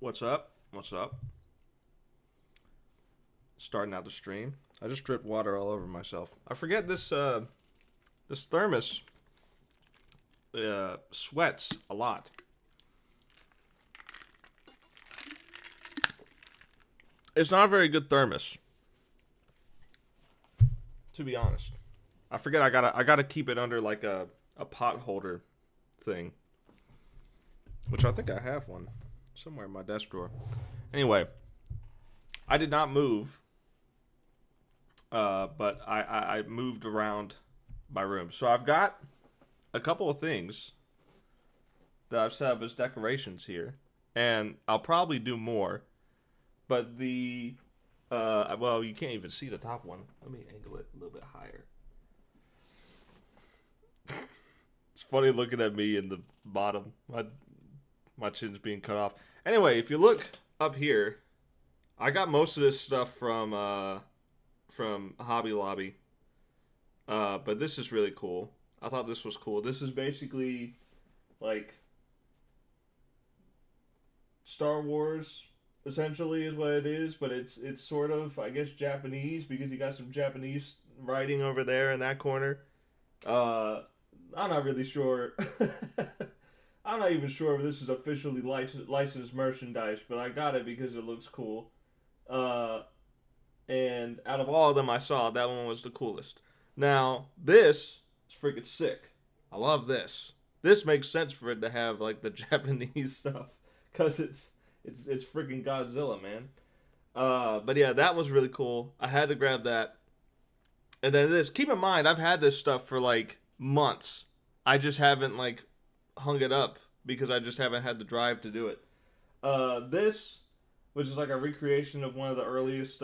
What's up? What's up? Starting out the stream. I just dripped water all over myself. I forget this thermos sweats a lot. It's not a very good thermos, to be honest. I forget I gotta keep it under like a pot holder thing, which I think I have one somewhere in my desk drawer. Anyway, I did not move, but I moved around my room. So I've got a couple of things that I've set up as decorations here, and I'll probably do more. But well, you can't even see the top one. Let me angle it a little bit higher. It's funny looking at me in the bottom. My chin's being cut off. Anyway, if you look up here, I got most of this stuff from Hobby Lobby. But this is really cool. I thought this was cool. This is basically like Star Wars, essentially, is what it is. But it's sort of, I guess, Japanese, because you got some Japanese writing over there in that corner. I'm not really sure. I'm not even sure if this is officially licensed merchandise, but I got it because it looks cool. And out of all of them I saw, that one was the coolest. Now, this is freaking sick. I love this. This makes sense for it to have like the Japanese stuff, because it's freaking Godzilla, man. But yeah, that was really cool. I had to grab that. And then this. Keep in mind, I've had this stuff for like months. I just haven't like hung it up because I just haven't had the drive to do it. This, which is like a recreation of one of the earliest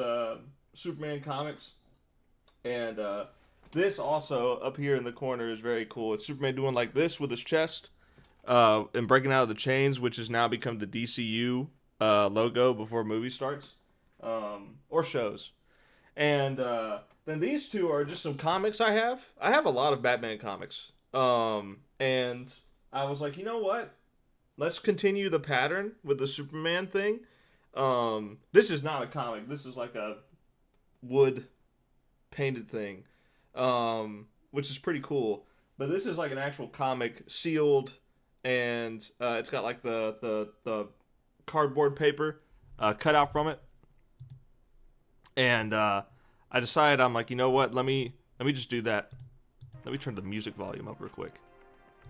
Superman comics, and this also up here in the corner is very cool. It's Superman doing like this with his chest, and breaking out of the chains, which has now become the DCU logo before a movie starts, or shows. And then these two are just some comics I have. I have a lot of Batman comics. And I was like, you know what? Let's continue the pattern with the Superman thing. This is not a comic. This is like a wood painted thing, which is pretty cool. But this is like an actual comic, sealed, and it's got like the cardboard paper cut out from it. And I decided, I'm like, you know what? Let me just do that. Let me turn the music volume up real quick.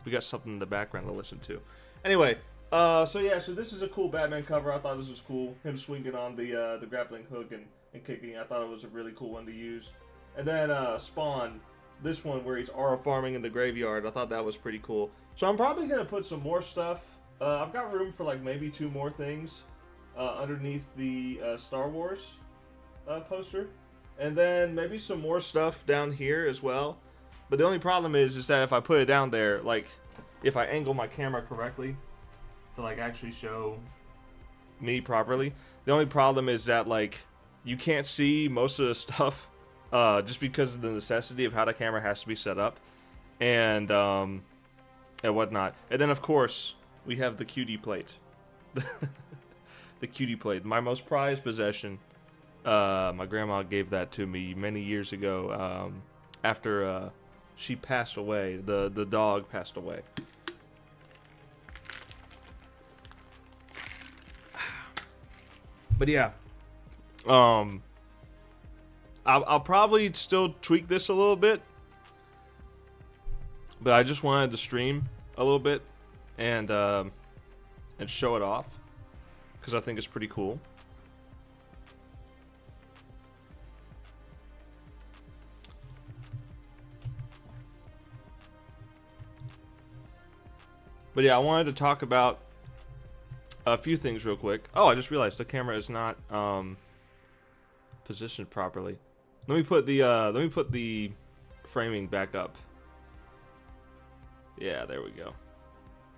We got something in the background to listen to. Anyway, so this is a cool Batman cover. I thought this was cool. Him swinging on the grappling hook and kicking. I thought it was a really cool one to use. And then Spawn, this one where he's Aura farming in the graveyard. I thought that was pretty cool. So I'm probably going to put some more stuff. I've got room for like maybe 2 more things underneath the Star Wars poster. And then maybe some more stuff down here as well. But the only problem is that if I put it down there, like, if I angle my camera correctly to, like, actually show me properly, the only problem is that, like, you can't see most of the stuff just because of the necessity of how the camera has to be set up and whatnot. And then, of course, we have the QD plate. The QD plate, my most prized possession. My grandma gave that to me many years ago after she passed away. The dog passed away. But yeah, I'll probably still tweak this a little bit, but I just wanted to stream a little bit and show it off because I think it's pretty cool. But yeah, I wanted to talk about a few things real quick. Oh, I just realized the camera is not positioned properly. Let me put the framing back up. Yeah, there we go.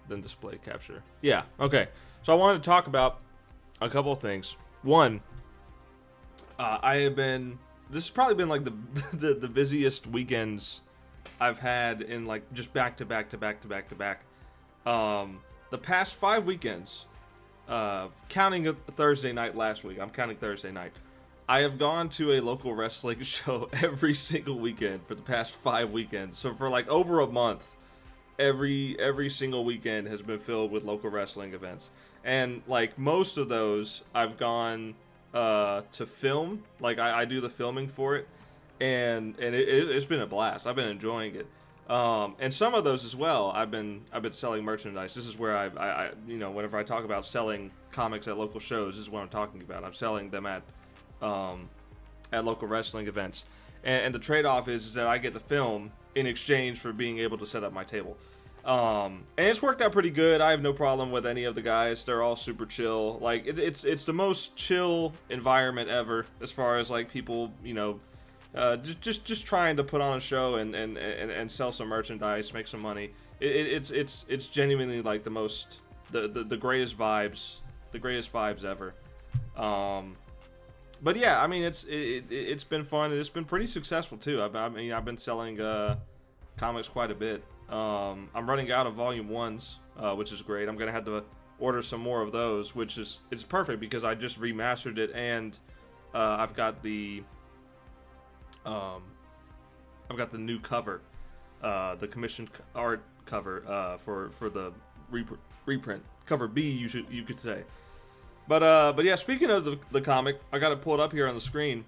Then display capture. Yeah, okay. So I wanted to talk about a couple of things. One, I have been. This has probably been like the busiest weekends I've had in like just back to back to back to back to back. The past 5 weekends, counting a Thursday night last week, I'm counting Thursday night. I have gone to a local wrestling show every single weekend for the past 5 weekends. So for like over a month, every single weekend has been filled with local wrestling events. And like most of those, I've gone to film. Like I do the filming for it, and it's been a blast. I've been enjoying it. And some of those as well, I've been selling merchandise. This is where I whenever I talk about selling comics at local shows, this is what I'm talking about. I'm selling them at local wrestling events, and the trade-off is that I get the film in exchange for being able to set up my table. And it's worked out pretty good. I have no problem with any of the guys. They're all super chill. Like it's the most chill environment ever as far as like people, just trying to put on a show and sell some merchandise, make some money. It's genuinely like the greatest vibes ever. But yeah, I mean it's been fun and it's been pretty successful too. I've been selling comics quite a bit. I'm running out of volume 1s, which is great. I'm gonna have to order some more of those, which is it's perfect because I just remastered it and I've got the new cover, the commissioned art cover for the reprint, cover B, you could say. But yeah, speaking of the comic, I got it pulled up here on the screen.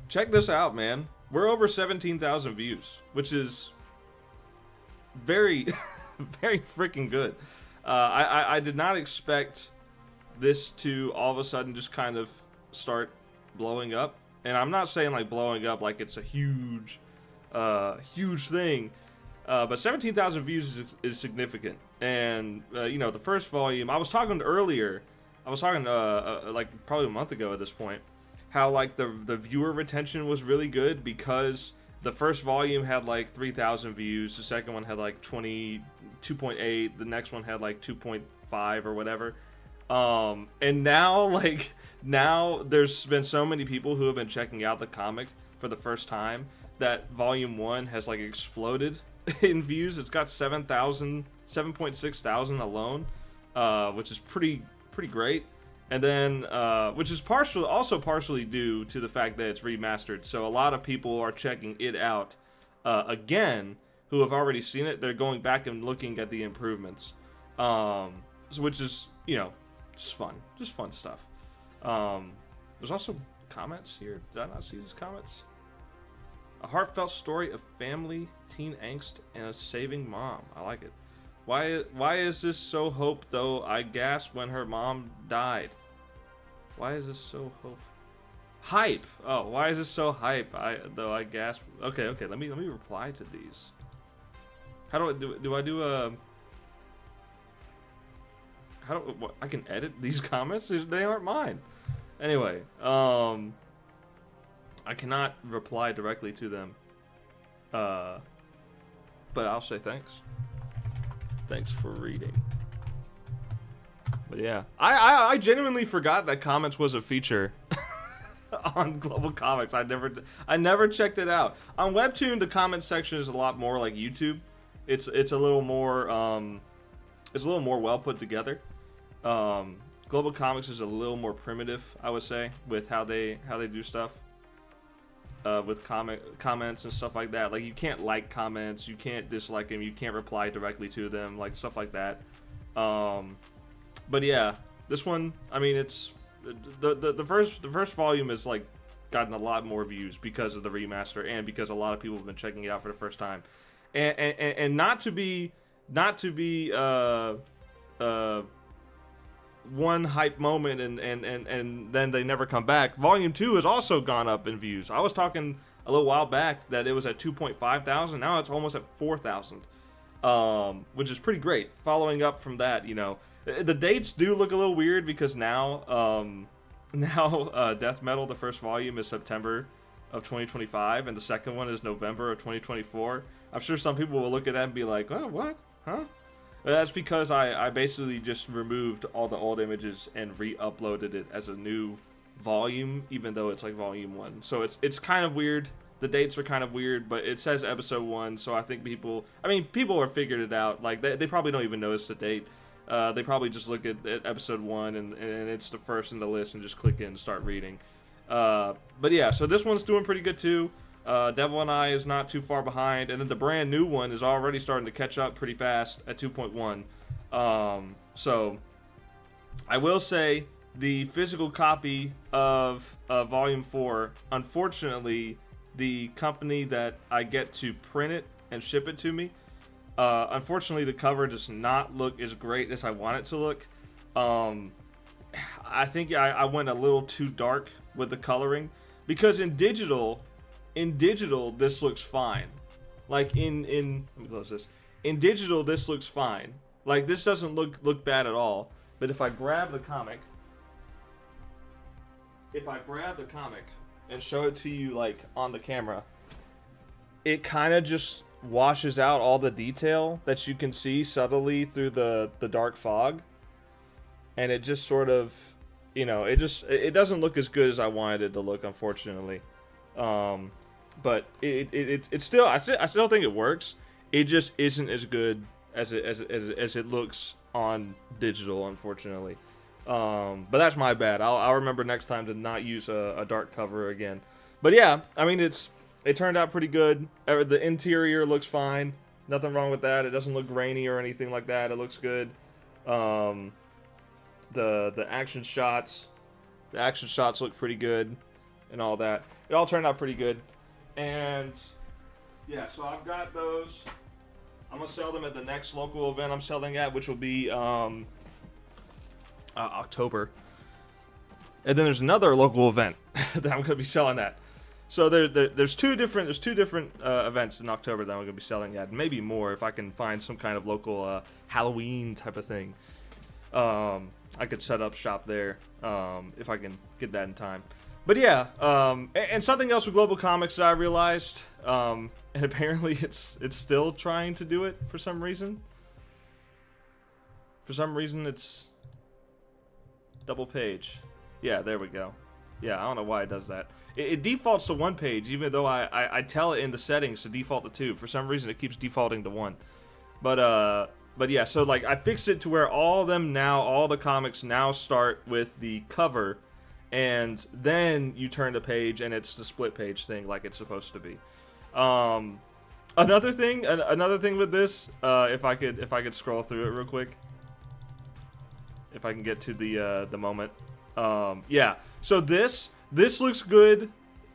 Check this out, man. We're over 17,000 views, which is very, very freaking good. I did not expect this to all of a sudden just kind of start blowing up. And I'm not saying like blowing up like it's a huge thing. But 17,000 views is significant. And, the first volume, I was talking like probably a month ago at this point, how like the viewer retention was really good because the first volume had like 3,000 views, the second one had like 2.8, the next one had like 2.5 or whatever. And now there's been so many people who have been checking out the comic for the first time that volume 1 has like exploded in views. It's got 7.6 thousand alone, which is pretty great. And then which is partially due to the fact that it's remastered, so a lot of people are checking it out again who have already seen it. They're going back and looking at the improvements, which is just fun stuff. There's also comments here. Did I not see these comments? A heartfelt story of family, teen angst, and a saving mom. I like it. Why is this so hope though? I gasped when her mom died. Why is this so hype? Oh, why is this so hype? I gasped. Okay. Let me reply to these. How do I do I do a? I can edit these comments? They aren't mine. Anyway, I cannot reply directly to them. But I'll say thanks. Thanks for reading. But yeah, I genuinely forgot that comments was a feature on Global Comics. I never checked it out. On Webtoon, the comment section is a lot more like YouTube. It's a little more well put together. Global Comics is a little more primitive, I would say, with how they do stuff. With comments and stuff like that. Like you can't like comments, you can't dislike them, you can't reply directly to them, like stuff like that. But yeah, this one, I mean, it's the first volume is like gotten a lot more views because of the remaster and because a lot of people have been checking it out for the first time, and not to be one hype moment and then they never come back. Volume 2 has also gone up in views. I was talking a little while back that it was at 2.5 thousand. Now it's almost at 4,000, which is pretty great. Following up from that, the dates do look a little weird because now Death Metal, the first volume, is September of 2025 and the second one is November of 2024. I'm sure some people will look at that and be like, oh, what? Huh? That's because I basically just removed all the old images and re-uploaded it as a new volume, even though it's like volume 1. So it's kind of weird. The dates are kind of weird, but it says episode 1, so I think people have figured it out. Like they probably don't even notice the date. they probably just look at episode 1 and it's the first in the list and just click in and start reading. But yeah, so this one's doing pretty good too. Devil and I is not too far behind, and then the brand new one is already starting to catch up pretty fast at 2.1. So I will say the physical copy of Volume 4, unfortunately, the company that I get to print it and ship it to me, unfortunately, the cover does not look as great as I want it to look. I think I went a little too dark with the coloring, because in digital, this looks fine. Like let me close this. In digital, this looks fine. Like, this doesn't look bad at all. But if I grab the comic, and show it to you like on the camera, it kind of just washes out all the detail that you can see subtly through the dark fog, and it just sort of, you know, it doesn't look as good as I wanted it to look, unfortunately. But it still, I still think it works. It just isn't as good as it looks on digital, unfortunately. But that's my bad. I'll remember next time to not use a dark cover again. But yeah, I mean, it turned out pretty good. The interior looks fine. Nothing wrong with that. It doesn't look grainy or anything like that. It looks good. The action shots look pretty good and all that. It all turned out pretty good. And yeah, so I've got those. I'm gonna sell them at the next local event I'm selling at, which will be October. And then there's another local event that I'm gonna be selling at. So there's two different events in October that I'm gonna be selling at, maybe more if I can find some kind of local Halloween type of thing. I could set up shop there if I can get that in time. But yeah, and something else with Global Comics that I realized, and apparently it's still trying to do it for some reason. For some reason, it's double page. Yeah, there we go. Yeah, I don't know why it does that. It defaults to 1 page, even though I tell it in the settings to default to 2. For some reason, it keeps defaulting to 1. But yeah, so like I fixed it to where all the comics now start with the cover, and then you turn the page and it's the split page thing like it's supposed to be. Another thing with this, if I could scroll through it real quick, if I can get to the moment. Yeah, so this looks good.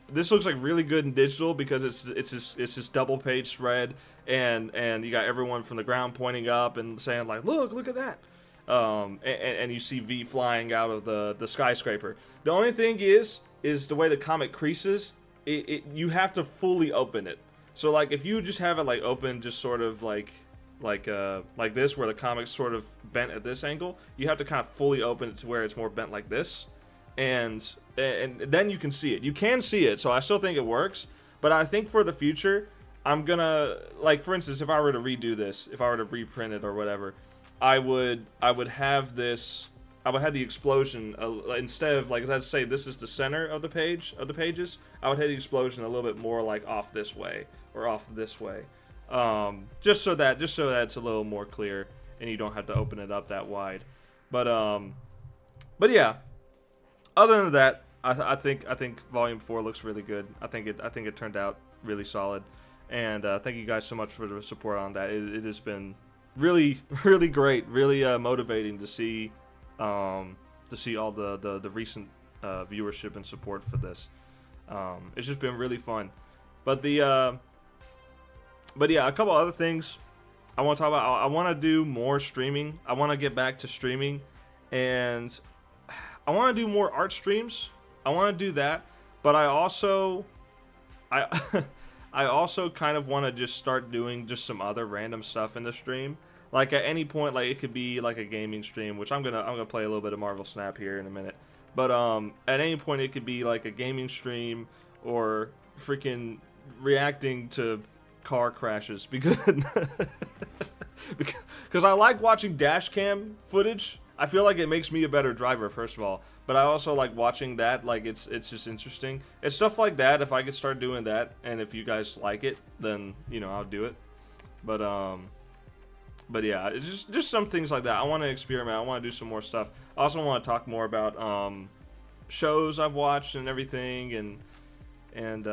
This looks like really good in digital because it's this double page spread, and you got everyone from the ground pointing up and saying like, look at that. And you see V flying out of the skyscraper. The only thing is the way the comic creases. You have to fully open it. So like if you just have it like open, just sort of like this, where the comic's sort of bent at this angle, you have to kind of fully open it to where it's more bent like this, and then you can see it. You can see it, so I still think it works. But I think for the future, I'm gonna, like, for instance, if I were to redo this, if I were to reprint it or whatever, I would have this. I would have the explosion instead of, like, let's say this is the center of the pages. I would have the explosion a little bit more like off this way or off this way, just so that it's a little more clear and you don't have to open it up that wide. But yeah. Other than that, I think Volume 4 looks really good. I think it turned out really solid, and thank you guys so much for the support on that. It has been really, really great, really motivating to see all the recent viewership and support for this. It's just been really fun. But yeah, a couple other things I want to talk about. I want to do more streaming. I want to get back to streaming, and I want to do more art streams. I want to do that, but I also kind of want to just start doing just some other random stuff in the stream. Like at any point, like it could be like a gaming stream, which I'm gonna play a little bit of Marvel Snap here in a minute. But at any point it could be like a gaming stream or freaking reacting to car crashes because I like watching dash cam footage. I feel like it makes me a better driver, first of all. But I also like watching that. Like it's just interesting. It's stuff like that. If I could start doing that, and if you guys like it, then I'll do it. But But yeah, it's just some things like that. I want to experiment. I want to do some more stuff. I also want to talk more about shows I've watched and everything, and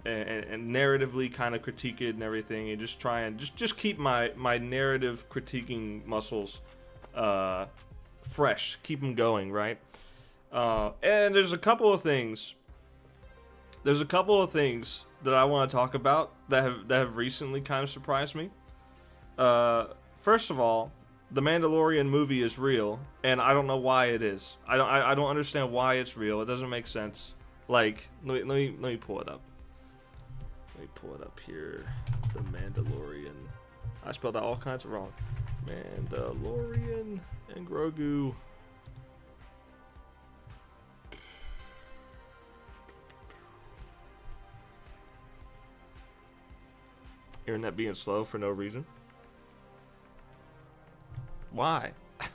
narratively kind of critique it and everything, and just try and just keep my narrative critiquing muscles fresh, keep them going, right? And there's a couple of things. There's a couple of things that I want to talk about that have recently kind of surprised me. First of all, the Mandalorian movie is real, and I don't know why it is. I don't understand why it's real. It doesn't make sense. Like, let me pull it up. Let me pull it up here. The Mandalorian. I spelled that all kinds of wrong. Mandalorian and Grogu. Internet being slow for no reason. Why? Yeah,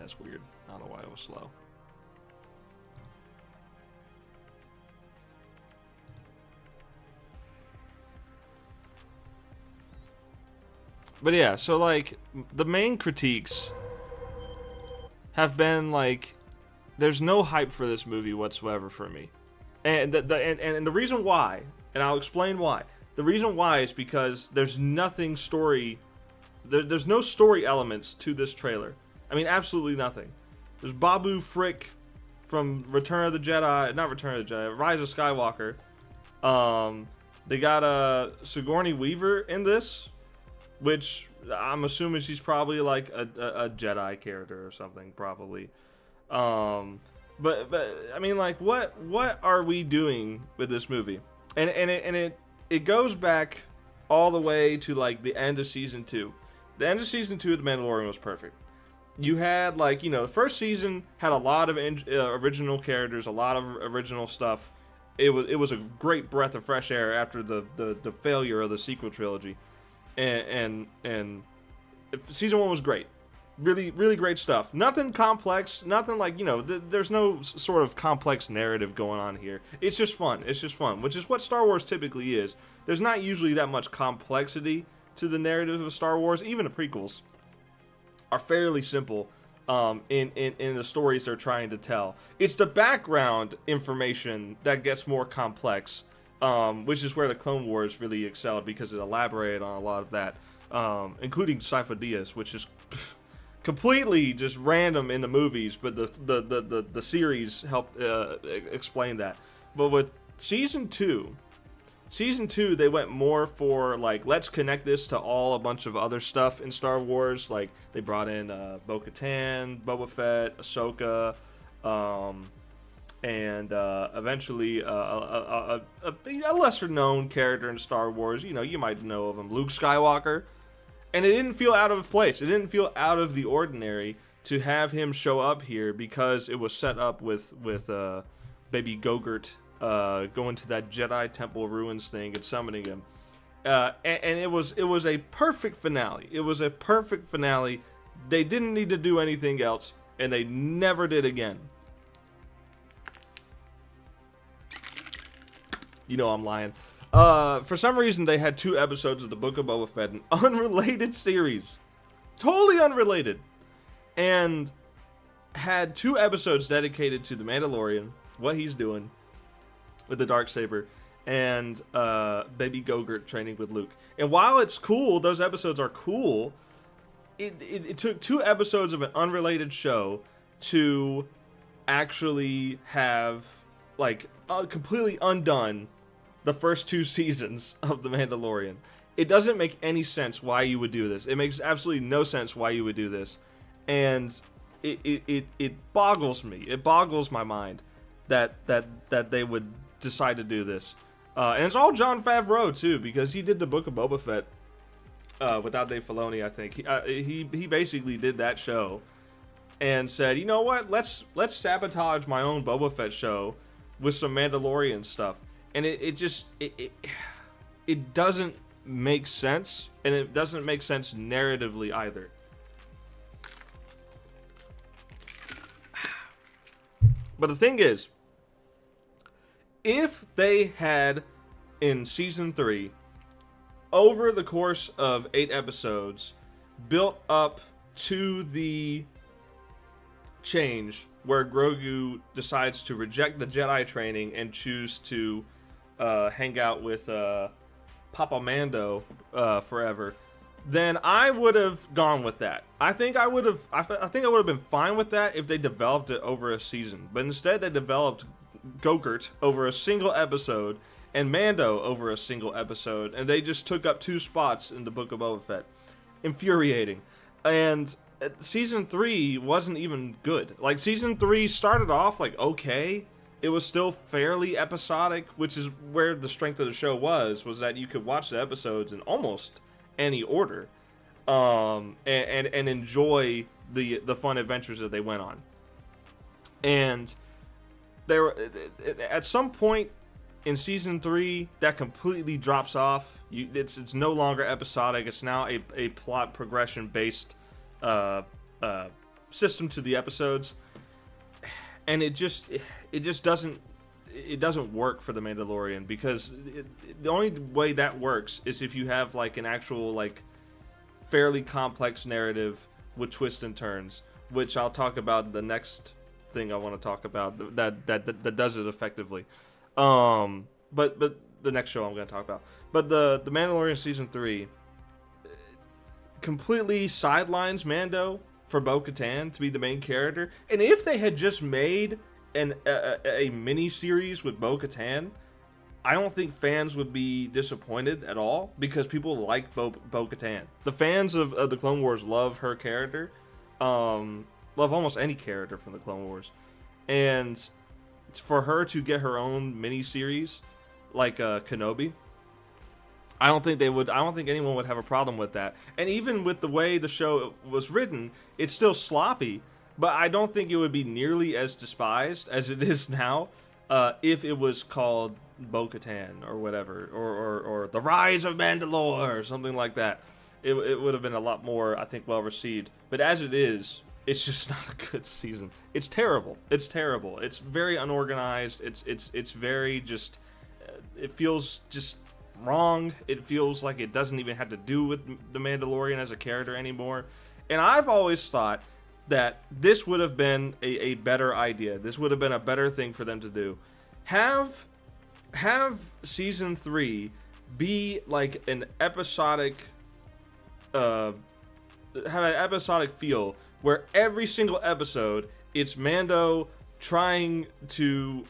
that's weird. I don't know why it was slow. But yeah, so like the main critiques have been like, there's no hype for this movie whatsoever for me. And the reason why, and I'll explain why. The reason why is because there's nothing story, there's no story elements to this trailer. I mean, absolutely nothing. There's Babu Frick from Return of the Jedi, not Return of the Jedi, Rise of Skywalker. They got Sigourney Weaver in this, which I'm assuming she's probably like a Jedi character or something, probably. But I mean, like, what are we doing with this movie? And it goes back all the way to like the end of season 2. The end of season 2 of The Mandalorian was perfect. You had, like, you know, the first season had a lot of original characters, a lot of original stuff. It was a great breath of fresh air after the failure of the sequel trilogy, and season 1 was great. Really, really great stuff. Nothing complex. Nothing like, you know, there's no sort of complex narrative going on here. It's just fun. It's just fun, which is what Star Wars typically is. There's not usually that much complexity to the narrative of Star Wars. Even the prequels are fairly simple in the stories they're trying to tell. It's the background information that gets more complex, which is where the Clone Wars really excelled, because it elaborated on a lot of that, including Sifo Dyas, which is completely just random in the movies, but the series helped explain that. But with season 2, they went more for like, let's connect this to a bunch of other stuff in Star Wars. Like, they brought in Bo-Katan, Boba Fett, Ahsoka, and eventually a lesser known character in Star Wars. You know, you might know of him, Luke Skywalker. And it didn't feel out of place. It didn't feel out of the ordinary to have him show up here, because it was set up with Baby Gogurt going to that Jedi Temple ruins thing and summoning him. And it was a perfect finale. It was a perfect finale. They didn't need to do anything else, and they never did again. You know I'm lying. For some reason, they had 2 episodes of the Book of Boba Fett, an unrelated series, totally unrelated, and had 2 episodes dedicated to the Mandalorian, what he's doing with the Darksaber, and Baby Gogurt training with Luke. And while it's cool, those episodes are cool, it took 2 episodes of an unrelated show to actually have, like, completely undone the first 2 seasons of The Mandalorian. It doesn't make any sense why you would do this. It makes absolutely no sense why you would do this. And it boggles me. It boggles my mind that they would decide to do this. And it's all Jon Favreau too, because he did the Book of Boba Fett without Dave Filoni, I think. He basically did that show and said, you know what, let's sabotage my own Boba Fett show with some Mandalorian stuff. And it doesn't make sense, and it doesn't make sense narratively either. But the thing is, if they had in season 3, over the course of 8 episodes, built up to the change where Grogu decides to reject the Jedi training and choose to hang out with Papa Mando forever, then I would have gone with that. I think I would have been fine with that if they developed it over a season. But instead, they developed Gokert over a single episode and Mando over a single episode, and they just took up 2 spots in the Book of Boba Fett. Infuriating. And season 3 wasn't even good. Like, season 3 started off like okay. It was still fairly episodic, which is where the strength of the show was that you could watch the episodes in almost any order, and enjoy the fun adventures that they went on. And there, at some point in season 3, that completely drops off. It's no longer episodic. It's now a plot progression based system to the episodes, and it just doesn't work for the Mandalorian, because the only way that works is if you have like an actual like fairly complex narrative with twists and turns, which I'll talk about the next thing I want to talk about that does it effectively. But the next show I'm going to talk about. But the Mandalorian season 3 completely sidelines Mando for Bo-Katan to be the main character. And if they had just made a mini series with Bo-Katan, I don't think fans would be disappointed at all, because people like Bo-Katan. The fans of the Clone Wars love her character, love almost any character from the Clone Wars, and for her to get her own mini series like Kenobi, I don't think anyone would have a problem with that. And even with the way the show was written, it's still sloppy. But I don't think it would be nearly as despised as it is now if it was called Bo-Katan or whatever, or The Rise of Mandalore or something like that. It would have been a lot more, I think, well received. But as it is, it's just not a good season. It's terrible. It's terrible. It's very unorganized. It's very just. It feels just wrong. It feels like it doesn't even have to do with the Mandalorian as a character anymore. And I've always thought that this would have been a better idea. This would have been a better thing for them to do. Have season 3 be like an episodic, have an episodic feel where every single episode it's Mando trying to,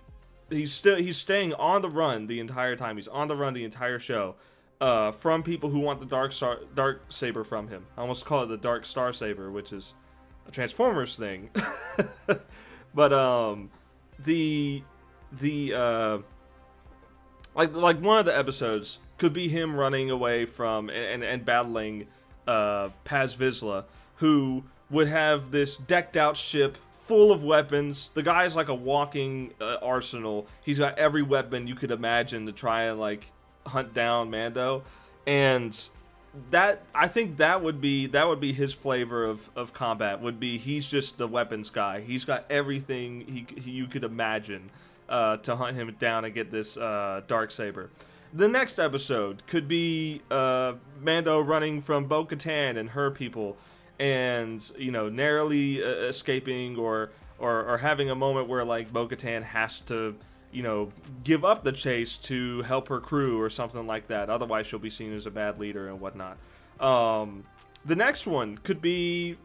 he's staying on the run the entire time. He's on the run the entire show. From people who want the dark saber from him. I almost call it the Dark Star Saber, which is a Transformers thing. But like one of the episodes could be him running away from and battling Paz Vizsla, who would have this decked out ship full of weapons. The guy's like a walking arsenal. He's got every weapon you could imagine to try and like hunt down Mando, and that, I think that would be his flavor of combat. Would be, he's just the weapons guy. He's got everything you could imagine to hunt him down and get this Darksaber. The next episode could be Mando running from Bo-Katan and her people, and narrowly escaping or having a moment where like Bo-Katan has to give up the chase to help her crew or something like that. Otherwise, she'll be seen as a bad leader and whatnot. The next one could be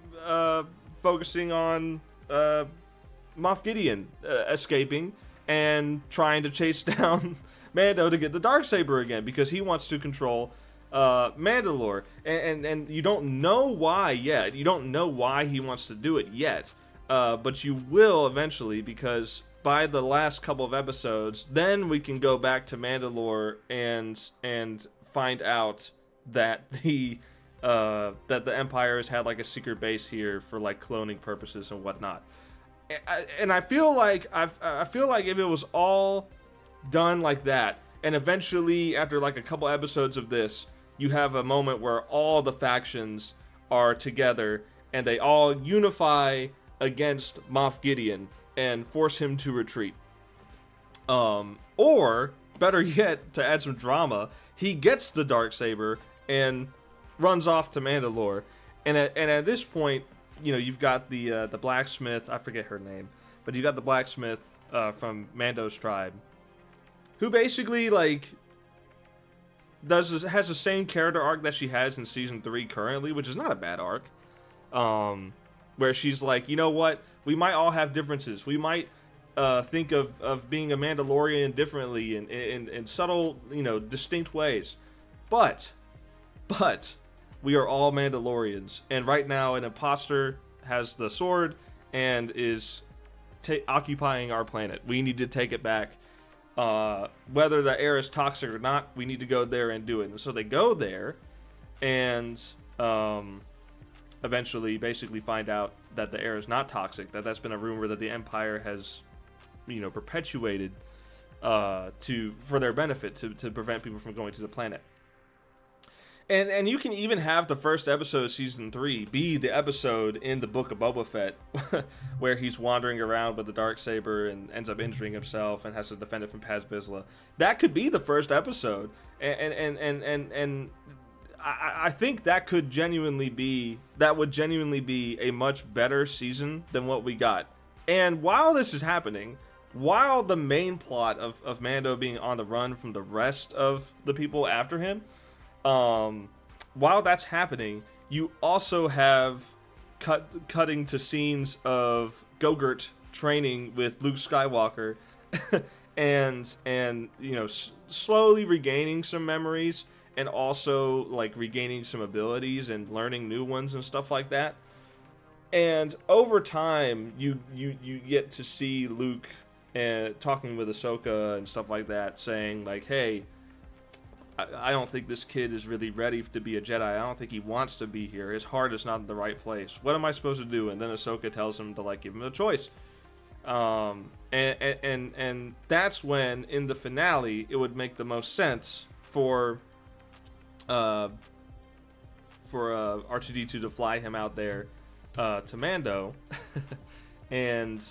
focusing on Moff Gideon escaping and trying to chase down Mando to get the Darksaber again, because he wants to control Mandalore. And you don't know why yet. You don't know why he wants to do it yet. But you will eventually, because by the last couple of episodes, then we can go back to Mandalore and find out that the Empire has had like a secret base here for like cloning purposes and whatnot. And I feel like if it was all done like that, and eventually after like a couple episodes of this, you have a moment where all the factions are together and they all unify against Moff Gideon and force him to retreat. Or better yet, to add some drama, he gets the Darksaber and runs off to Mandalore. And at this point, you know, you've got the blacksmith, I forget her name, but you got the blacksmith from Mando's tribe, who basically, like, has the same character arc that she has in season 3 currently, which is not a bad arc. Where she's like, you know what, we might all have differences. We might think of being a Mandalorian differently in subtle, you know, distinct ways. But we are all Mandalorians. And right now, an imposter has the sword and is occupying our planet. We need to take it back. Whether the air is toxic or not, we need to go there and do it. And so they go there and eventually basically find out that the air is not toxic, that's been a rumor that the Empire has, you know, perpetuated for their benefit, to prevent people from going to the planet. And you can even have the first episode of season 3 be the episode in the Book of Boba Fett where he's wandering around with the Darksaber and ends up injuring himself and has to defend it from Paz Vizsla. That could be the first episode, and I think that would genuinely be a much better season than what we got. And while this is happening, while the main plot of Mando being on the run from the rest of the people after him, while that's happening, you also have cutting to scenes of Gogurt training with Luke Skywalker and you know, slowly regaining some memories, and also like regaining some abilities and learning new ones and stuff like that. And over time, you get to see Luke talking with Ahsoka and stuff like that, saying like, hey, I don't think this kid is really ready to be a Jedi. I don't think he wants to be here. His heart is not in the right place. What am I supposed to do? And then Ahsoka tells him to like give him a choice. And that's when in the finale it would make the most sense for R2-D2 to fly him out there to Mando and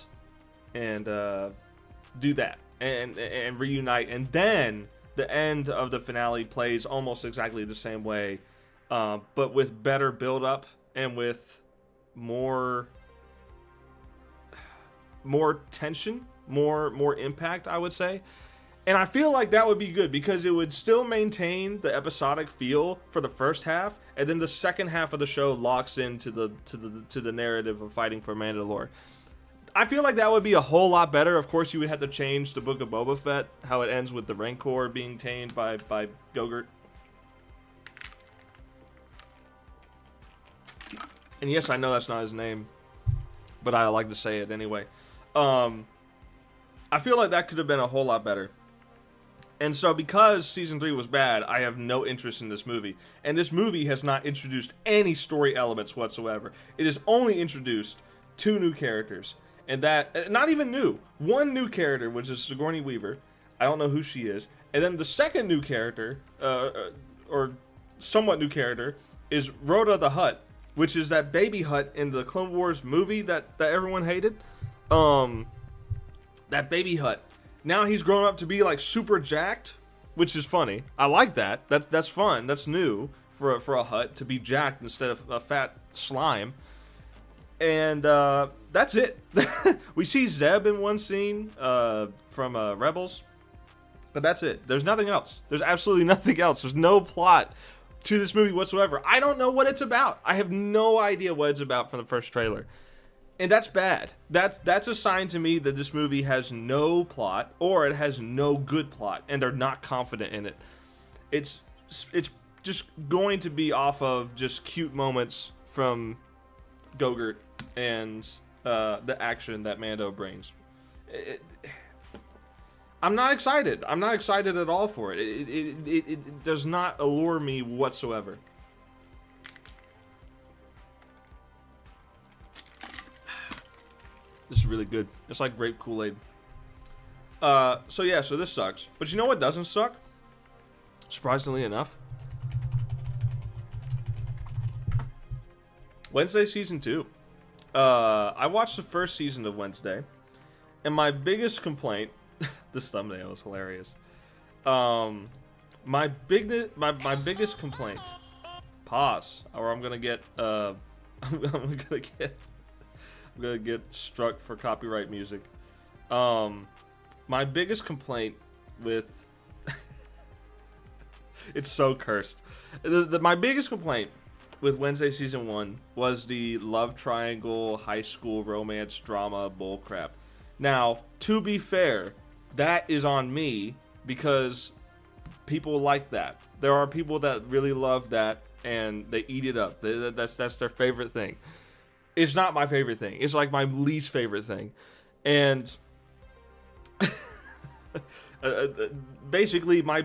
do that and reunite. And then the end of the finale plays almost exactly the same way, but with better build-up and with more tension, more impact, I would say. And I feel like that would be good because it would still maintain the episodic feel for the first half, and then the second half of the show locks into the narrative of fighting for Mandalore. I feel like that would be a whole lot better. Of course, you would have to change the Book of Boba Fett, how it ends with the Rancor being tamed by Gogurt. And yes, I know that's not his name, but I like to say it anyway. I feel like that could have been a whole lot better. And so because season 3 was bad, I have no interest in this movie. And this movie has not introduced any story elements whatsoever. It has only introduced 2 new characters. And that, not even new. One new character, which is Sigourney Weaver. I don't know who she is. And then the second new character, or somewhat new character, is Rhoda the Hutt, which is that baby Hutt in the Clone Wars movie that everyone hated. That baby Hutt. Now he's grown up to be like super jacked, which is funny. I like that. That's fun. That's new for a Hutt to be jacked instead of a fat slime. And that's it. We see Zeb in one scene from Rebels, but that's it. There's nothing else. There's absolutely nothing else. There's no plot to this movie whatsoever. I don't know what it's about. I have no idea what it's about from the first trailer. And that's bad. That's a sign to me that this movie has no plot, or it has no good plot, and they're not confident in it. It's just going to be off of just cute moments from Gogurt and the action that Mando brings. I'm not excited. I'm not excited at all for it. It does not allure me whatsoever. This is really good. It's like grape Kool-Aid. So this sucks. But you know what doesn't suck? Surprisingly enough. Wednesday Season 2. I watched the first season of Wednesday. And my biggest complaint... This thumbnail is hilarious. My biggest complaint. Pause, or I'm gonna get I'm gonna get struck for copyright music. My biggest complaint with it's so cursed. My biggest complaint with Wednesday season 1 was the love triangle, high school romance drama bullcrap. Now, to be fair, that is on me because people like that. There are people that really love that and they eat it up. That's their favorite thing. It's not my favorite thing. It's like my least favorite thing. And basically my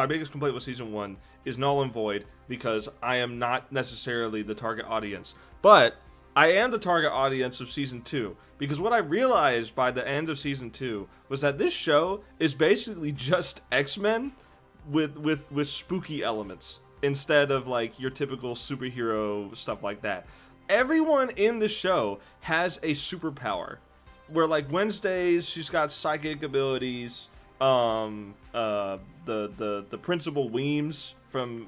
biggest complaint with season 1 is null and void because I am not necessarily the target audience. But I am the target audience of season 2 because what I realized by the end of season 2 was that this show is basically just X-Men with spooky elements instead of like your typical superhero stuff like that. Everyone in the show has a superpower. Where like Wednesdays, she's got psychic abilities. The principal Weems from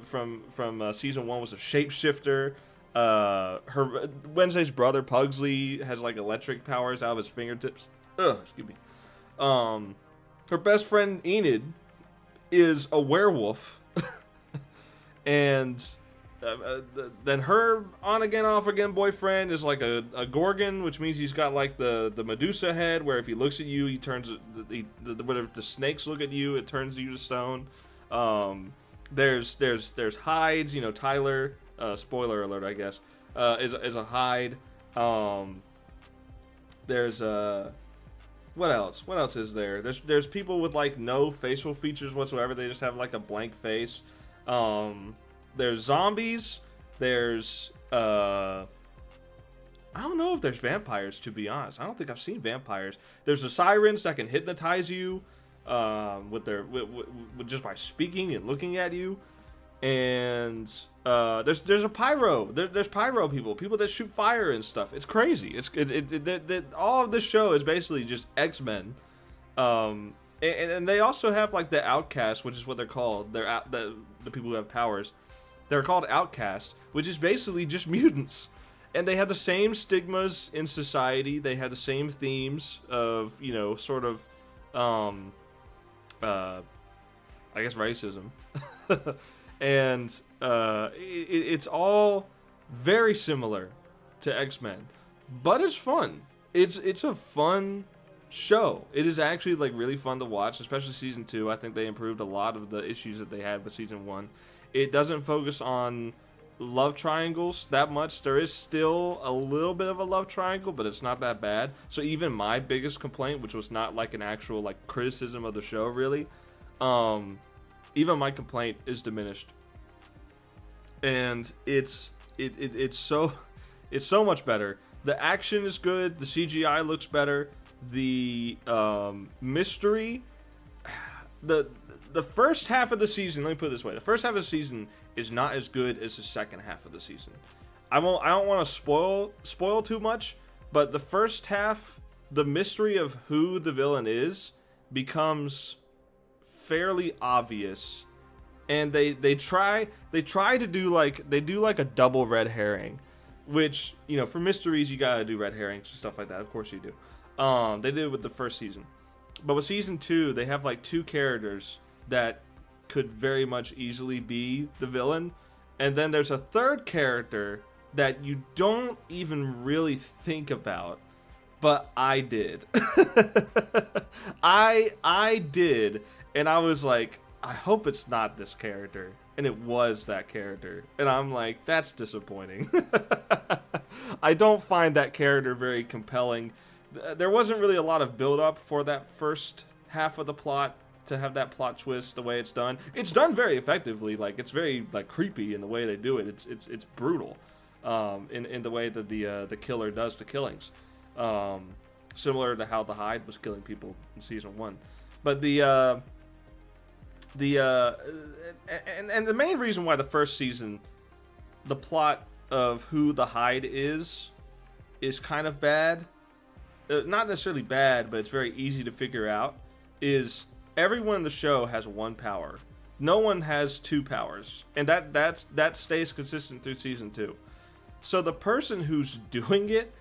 season 1 was a shapeshifter. Her Wednesday's brother Pugsley has like electric powers out of his fingertips. Excuse me. Her best friend Enid is a werewolf, and then her on again off again boyfriend is like a Gorgon, which means he's got like the Medusa head, where if he looks at you, he turns whatever the snakes look at you, it turns you to stone. There's hides, you know, Tyler. Spoiler alert, I guess. Is a hide. There's what else? What else is there? There's people with like no facial features whatsoever. They just have like a blank face. There's zombies. There's I don't know if there's vampires, to be honest. I don't think I've seen vampires. There's the sirens that can hypnotize you with just by speaking and looking at you. And there's a pyro. There's pyro people that shoot fire and stuff. It's crazy. All of this show is basically just X-Men. And they also have like the Outcast, which is what they're called. They're the people who have powers. They're called Outcast, which is basically just mutants. And they have the same stigmas in society. They have the same themes of, you know, sort of, I guess racism. And it's all very similar to X-Men, but it's fun. It's a fun show. It is actually like really fun to watch, especially season 2. I think they improved a lot of the issues that they had with season 1. It doesn't focus on love triangles that much. There is still a little bit of a love triangle, but it's not that bad. So even my biggest complaint, which was not like an actual like criticism of the show really, even my complaint is diminished. And it's so much better. The action is good, the CGI looks better, the mystery, the first half of the season, let me put it this way, the first half of the season is not as good as the second half of the season. I don't want to spoil too much, but the first half, the mystery of who the villain is becomes fairly obvious, and they try to do like a double red herring, which, you know, for mysteries you gotta do red herrings and stuff like that. Of course you do. They did it with the first season, but with season 2 they have like 2 characters that could very much easily be the villain, and then there's a third character that you don't even really think about, but I did. I did, and I was like, I hope it's not this character, and it was that character, and I'm like, that's disappointing. I don't find that character very compelling. There wasn't really a lot of build up for that first half of the plot to have that plot twist the way it's done. It's done very effectively. Like, it's very like creepy in the way they do it. It's brutal in the way that the killer does the killings, similar to how the Hyde was killing people in season 1. But the main reason why the first season, the plot of who the Hyde is kind of bad, not necessarily bad, but it's very easy to figure out, is everyone in the show has one power. No one has two powers, and that stays consistent through season 2. So the person who's doing it,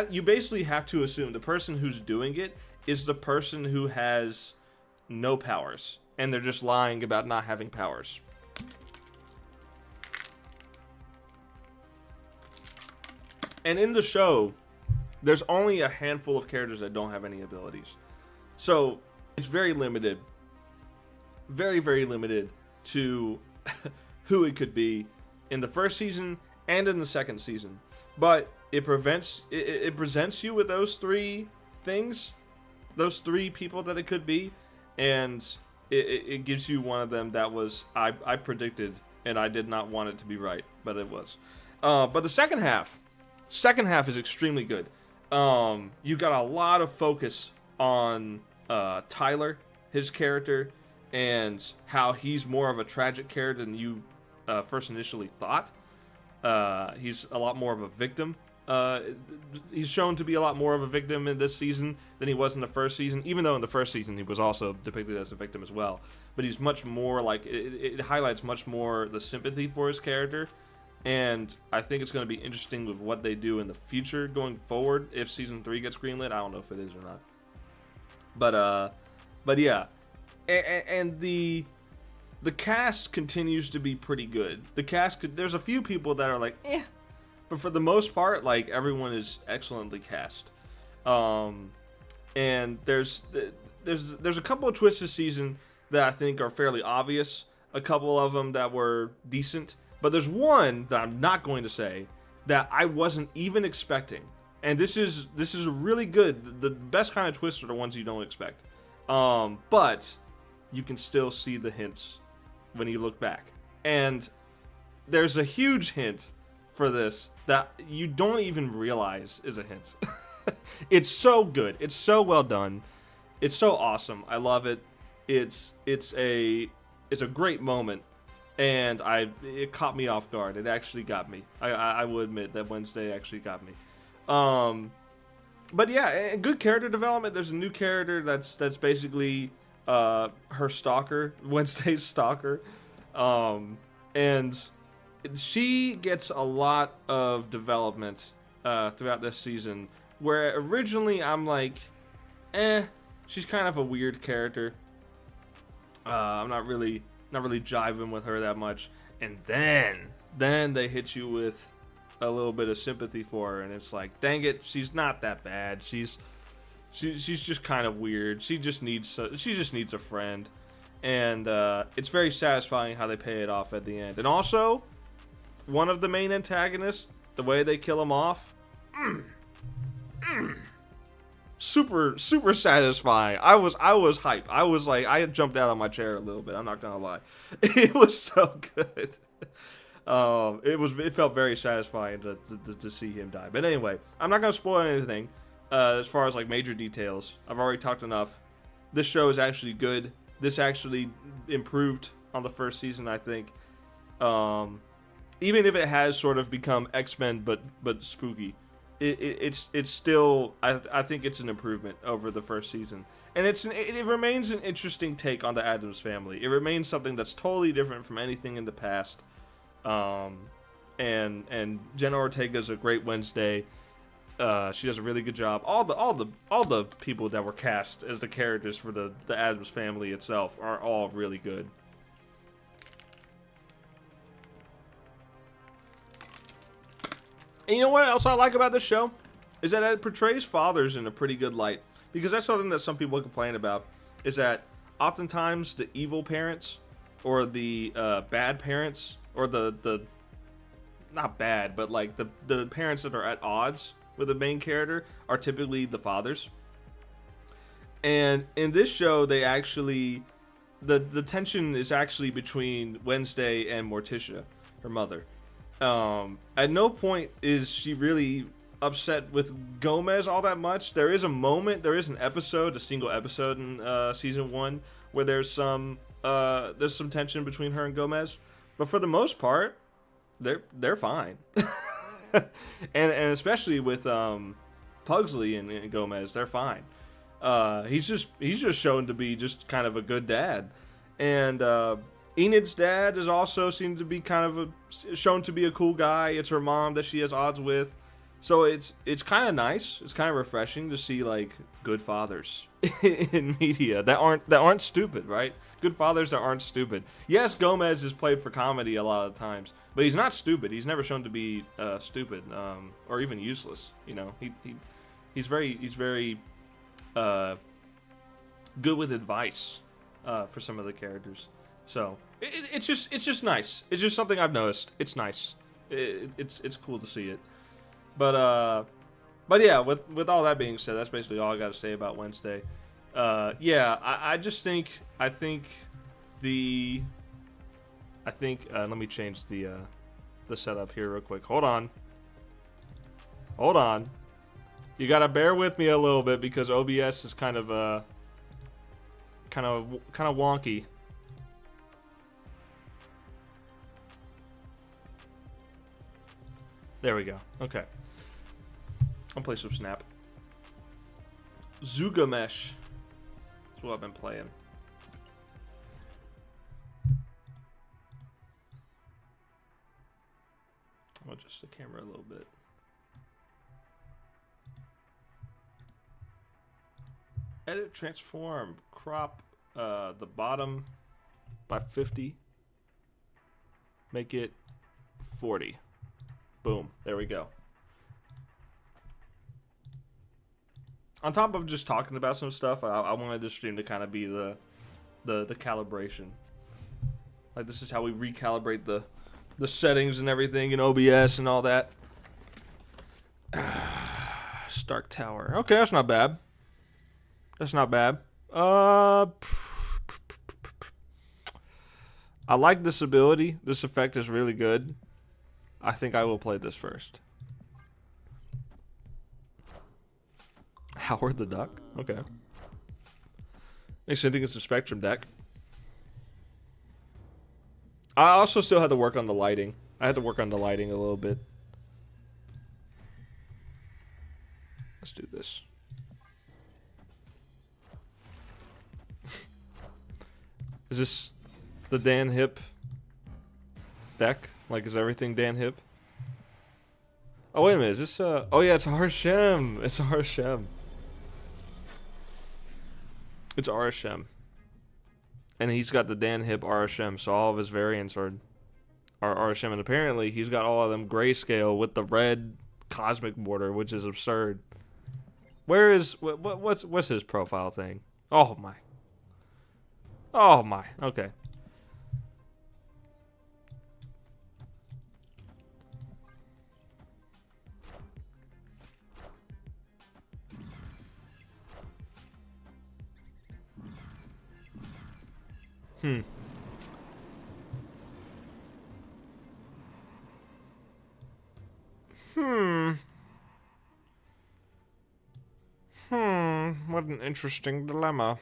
you basically have to assume the person who's doing it is the person who has no powers, and they're just lying about not having powers. And in the show, there's only a handful of characters that don't have any abilities. So it's very limited. Very, very limited to who it could be in the first season and in the second season. But it presents you with those three things, those three people that it could be, and it gives you one of them that was I predicted, and I did not want it to be right, but it was. But the second half is extremely good. You got a lot of focus on Tyler, his character, and how he's more of a tragic character than you first initially thought. He's a lot more of a victim. He's shown to be a lot more of a victim in this season than he was in the first season, even though in the first season he was also depicted as a victim as well. But he's much more like, it highlights much more the sympathy for his character. And I think it's going to be interesting with what they do in the future going forward if season 3 gets greenlit. I don't know if it is or not. But yeah. And the cast continues to be pretty good. There's a few people that are like, but for the most part, like, everyone is excellently cast. And there's a couple of twists this season that I think are fairly obvious. A couple of them that were decent, but there's one that I'm not going to say that I wasn't even expecting. And this is really good. The best kind of twists are the ones you don't expect. But you can still see the hints when you look back. And there's a huge hint for this that you don't even realize is a hint. It's so good. It's so well done. It's so awesome. I love it. It's a great moment, and it caught me off guard. It actually got me. I will admit that Wednesday actually got me. But yeah, good character development. There's a new character that's basically her stalker, Wednesday's stalker, and she gets a lot of development throughout this season. Where originally I'm like, she's kind of a weird character. I'm not really jiving with her that much, and then they hit you with a little bit of sympathy for her, and it's like, dang it, she's not that bad. She's just kind of weird. She just needs a friend, and it's very satisfying how they pay it off at the end. And also, one of the main antagonists, the way they kill him off, super satisfying. I was hyped. I was like, I jumped out of my chair a little bit. I'm not gonna lie, it was so good. It felt very satisfying to see him die. But anyway, I'm not gonna spoil anything as far as like major details. I've already talked enough. This show is actually good. This actually improved on the first season, I think. Even if it has sort of become X-Men but spooky, it's still, I think it's an improvement over the first season, and it remains an interesting take on the Addams Family. It remains something that's totally different from anything in the past. And Jenna Ortega's a great Wednesday. She does a really good job. All the people that were cast as the characters for the Addams Family itself are all really good. And you know what else I like about this show? Is that it portrays fathers in a pretty good light. Because that's something that some people complain about, is that oftentimes the evil parents, or the bad parents, or the not bad, but like the parents that are at odds with the main character are typically the fathers. And in this show, they actually, the tension is actually between Wednesday and Morticia, her mother. At no point is she really upset with Gomez all that much. There is an episode, a single episode in season 1 where there's some tension between her and Gomez, but for the most part, they're fine. and especially with Pugsley and Gomez, they're fine. He's just shown to be just kind of a good dad, and Enid's dad is also seemed to be kind of shown to be a cool guy. It's her mom that she has odds with, so it's kind of nice. It's kind of refreshing to see like good fathers in media that aren't stupid, right? Good fathers that aren't stupid. Yes, Gomez is played for comedy a lot of times, but he's not stupid. He's never shown to be stupid or even useless. You know, he's very good with advice for some of the characters. So it's just nice. It's just something I've noticed. It's nice. It's cool to see it. But yeah, with all that being said, that's basically all I got to say about Wednesday. Yeah, I think let me change the setup here real quick. Hold on. You gotta bear with me a little bit because OBS is kind of wonky. There we go. Okay. I'll play some Snap. Zugamesh. That's what I've been playing. I'll adjust the camera a little bit. Edit, transform, crop the bottom by 50. Make it 40. Boom. There we go. On top of just talking about some stuff, I wanted this stream to kind of be the calibration. Like, this is how we recalibrate the settings and everything in OBS and all that. Stark Tower. Okay, that's not bad. That's not bad. I like this ability. This effect is really good. I think I will play this first. Howard the Duck? Okay. Makes me think it's a Spectrum deck. I also still had to work on the lighting. I had to work on the lighting a little bit. Let's do this. Is this the Dan Hip deck? Like, is everything Dan Hip? Oh, wait a minute. Is this, oh, yeah, it's Harshem. It's Harshem. It's Arishem. And he's got the Dan Hip Arishem, so all of his variants are Arishem. And apparently, he's got all of them grayscale with the red cosmic border, which is absurd. Where is... What's his profile thing? Oh, my. Oh, my. Okay. What an interesting dilemma.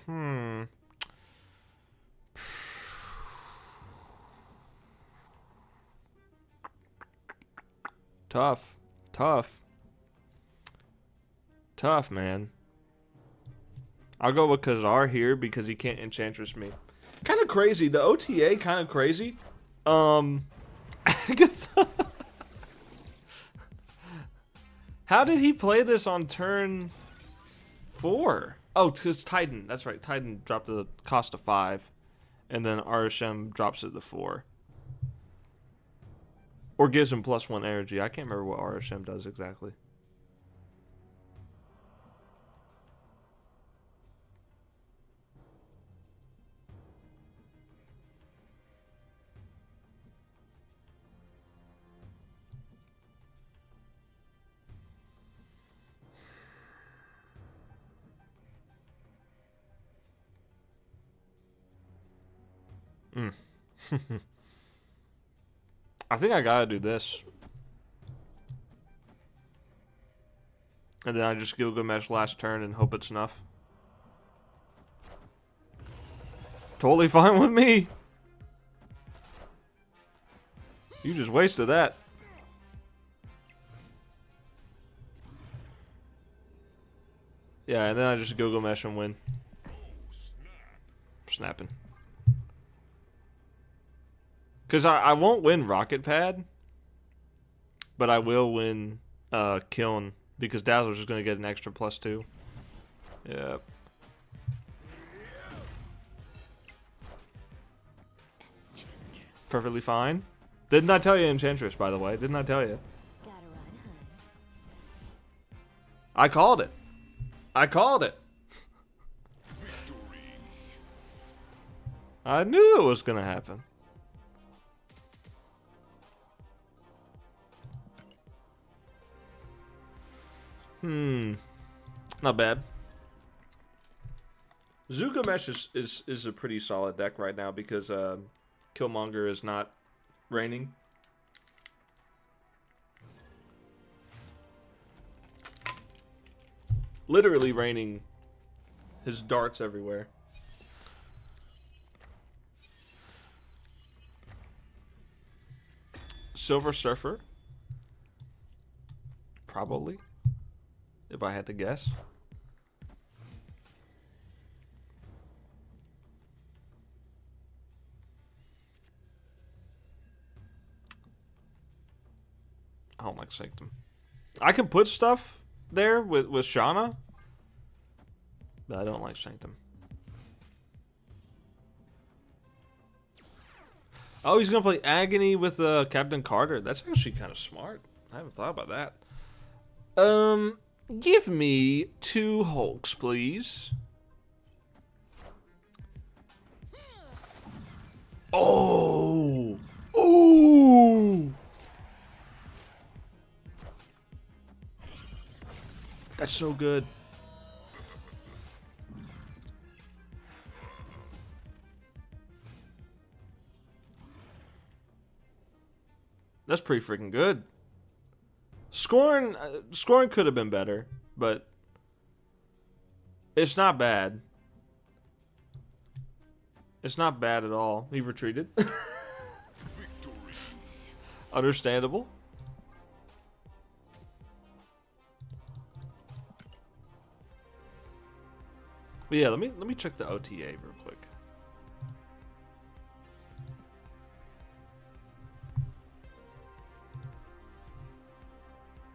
Tough, man. I'll go with Khazar here because he can't Enchantress me. Kind of crazy. The OTA kind of crazy. How did he play this on turn 4? Oh, because Titan. That's right. Titan dropped the cost to 5, and then Arishem drops it to 4, or gives him +1 energy. I can't remember what Arishem does exactly. I think I gotta do this. And then I just Gilgamesh last turn and hope it's enough. Totally fine with me. You just wasted that. Yeah, and then I just Gilgamesh and win. Snapping. Because I won't win Rocket Pad, but I will win Kiln, because Dazzler's just going to get an extra +2. Yep. Perfectly fine. Didn't I tell you Enchantress, by the way? Didn't I tell you? I called it. I called it. I knew it was going to happen. Not bad. Zugamesh is a pretty solid deck right now because Killmonger is not raining. Literally raining his darts everywhere. Silver Surfer? Probably. If I had to guess. I don't like Sanctum. I can put stuff there with Shauna, but I don't like Sanctum. Oh, he's gonna play Agony with Captain Carter. That's actually kind of smart. I haven't thought about that. Give me 2 Hulks, please. Oh! Ooh! That's so good. That's pretty freaking good. Scorn could have been better, but it's not bad. It's not bad at all. He retreated. Understandable. But yeah, let me check the OTA real quick.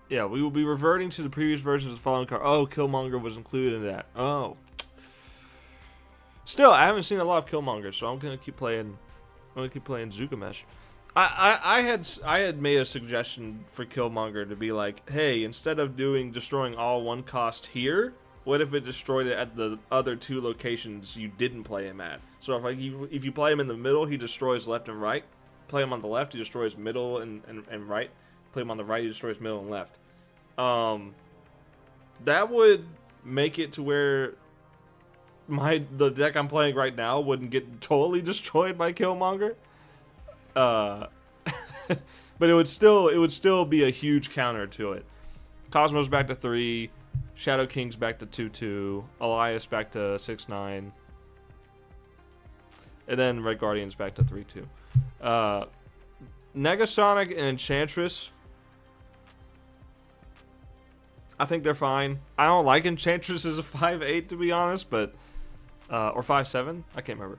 Yeah, we will be reverting to the previous versions of the following card. Oh, Killmonger was included in that. Oh. Still, I haven't seen a lot of Killmonger, so I'm gonna keep playing. I'm gonna keep playing Zugamesh. I had made a suggestion for Killmonger to be like, hey, instead of destroying all one cost here, what if it destroyed it at the other 2 locations you didn't play him at? So if you play him in the middle, he destroys left and right. Play him on the left, he destroys middle and right. Play him on the right, he destroys middle and left. That would make it to where the deck I'm playing right now wouldn't get totally destroyed by Killmonger. But it would still be a huge counter to it. Cosmos back to 3, Shadow King's back to 2/2, Elias back to 6/9, and then Red Guardian's back to 3/2. Negasonic and Enchantress, I think they're fine. I don't like Enchantress as a 5/8 to be honest, but or 5/7, I can't remember.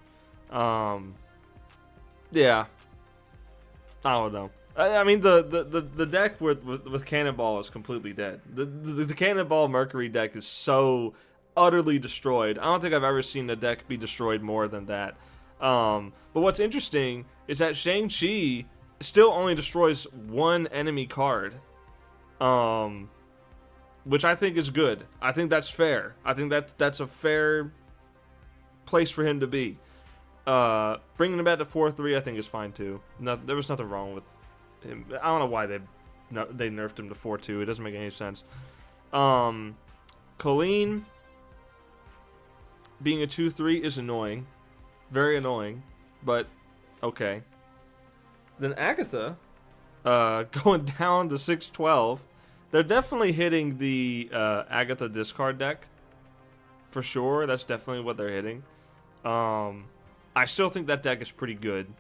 Yeah, I don't know. I mean the deck with Cannonball is completely dead. The Cannonball Mercury deck is so utterly destroyed. I don't think I've ever seen a deck be destroyed more than that. But what's interesting is that Shang-Chi still only destroys 1 enemy card. Which I think is good. I think that's fair. I think that's a fair place for him to be. Bringing him back to 4/3 I think is fine too. There was nothing wrong with him. I don't know why they nerfed him to 4/2. It doesn't make any sense. Colleen being a 2/3 is annoying. Very annoying, but okay. Then Agatha going down to 6/12. They're definitely hitting the Agatha discard deck. For sure, that's definitely what they're hitting. I still think that deck is pretty good.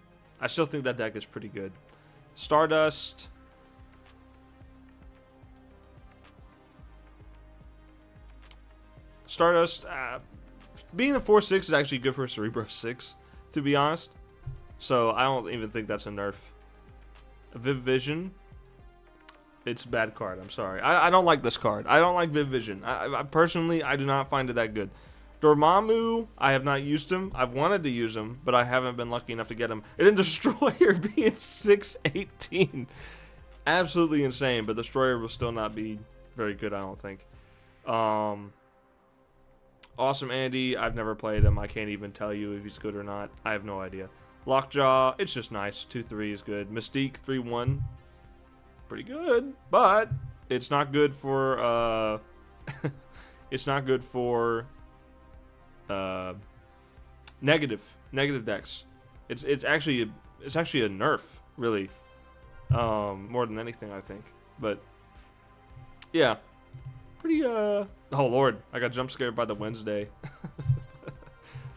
Stardust. Stardust, being a 4/6 is actually good for a Cerebro 6, to be honest. So I don't even think that's a nerf. Viv Vision, it's a bad card. I'm sorry. I don't like this card. I don't like Viv Vision. I personally, I do not find it that good. Dormammu, I have not used him. I've wanted to use him, but I haven't been lucky enough to get him. And then Destroyer being 6/18. Absolutely insane, but Destroyer will still not be very good, I don't think. Awesome Andy, I've never played him. I can't even tell you if he's good or not. I have no idea. Lockjaw, it's just nice. 2/3 is good. Mystique, 3/1. Pretty good, but it's not good for, it's not good for, negative decks. It's actually a nerf, really. More than anything, I think. But yeah, pretty oh lord, I got jump scared by the Wednesday.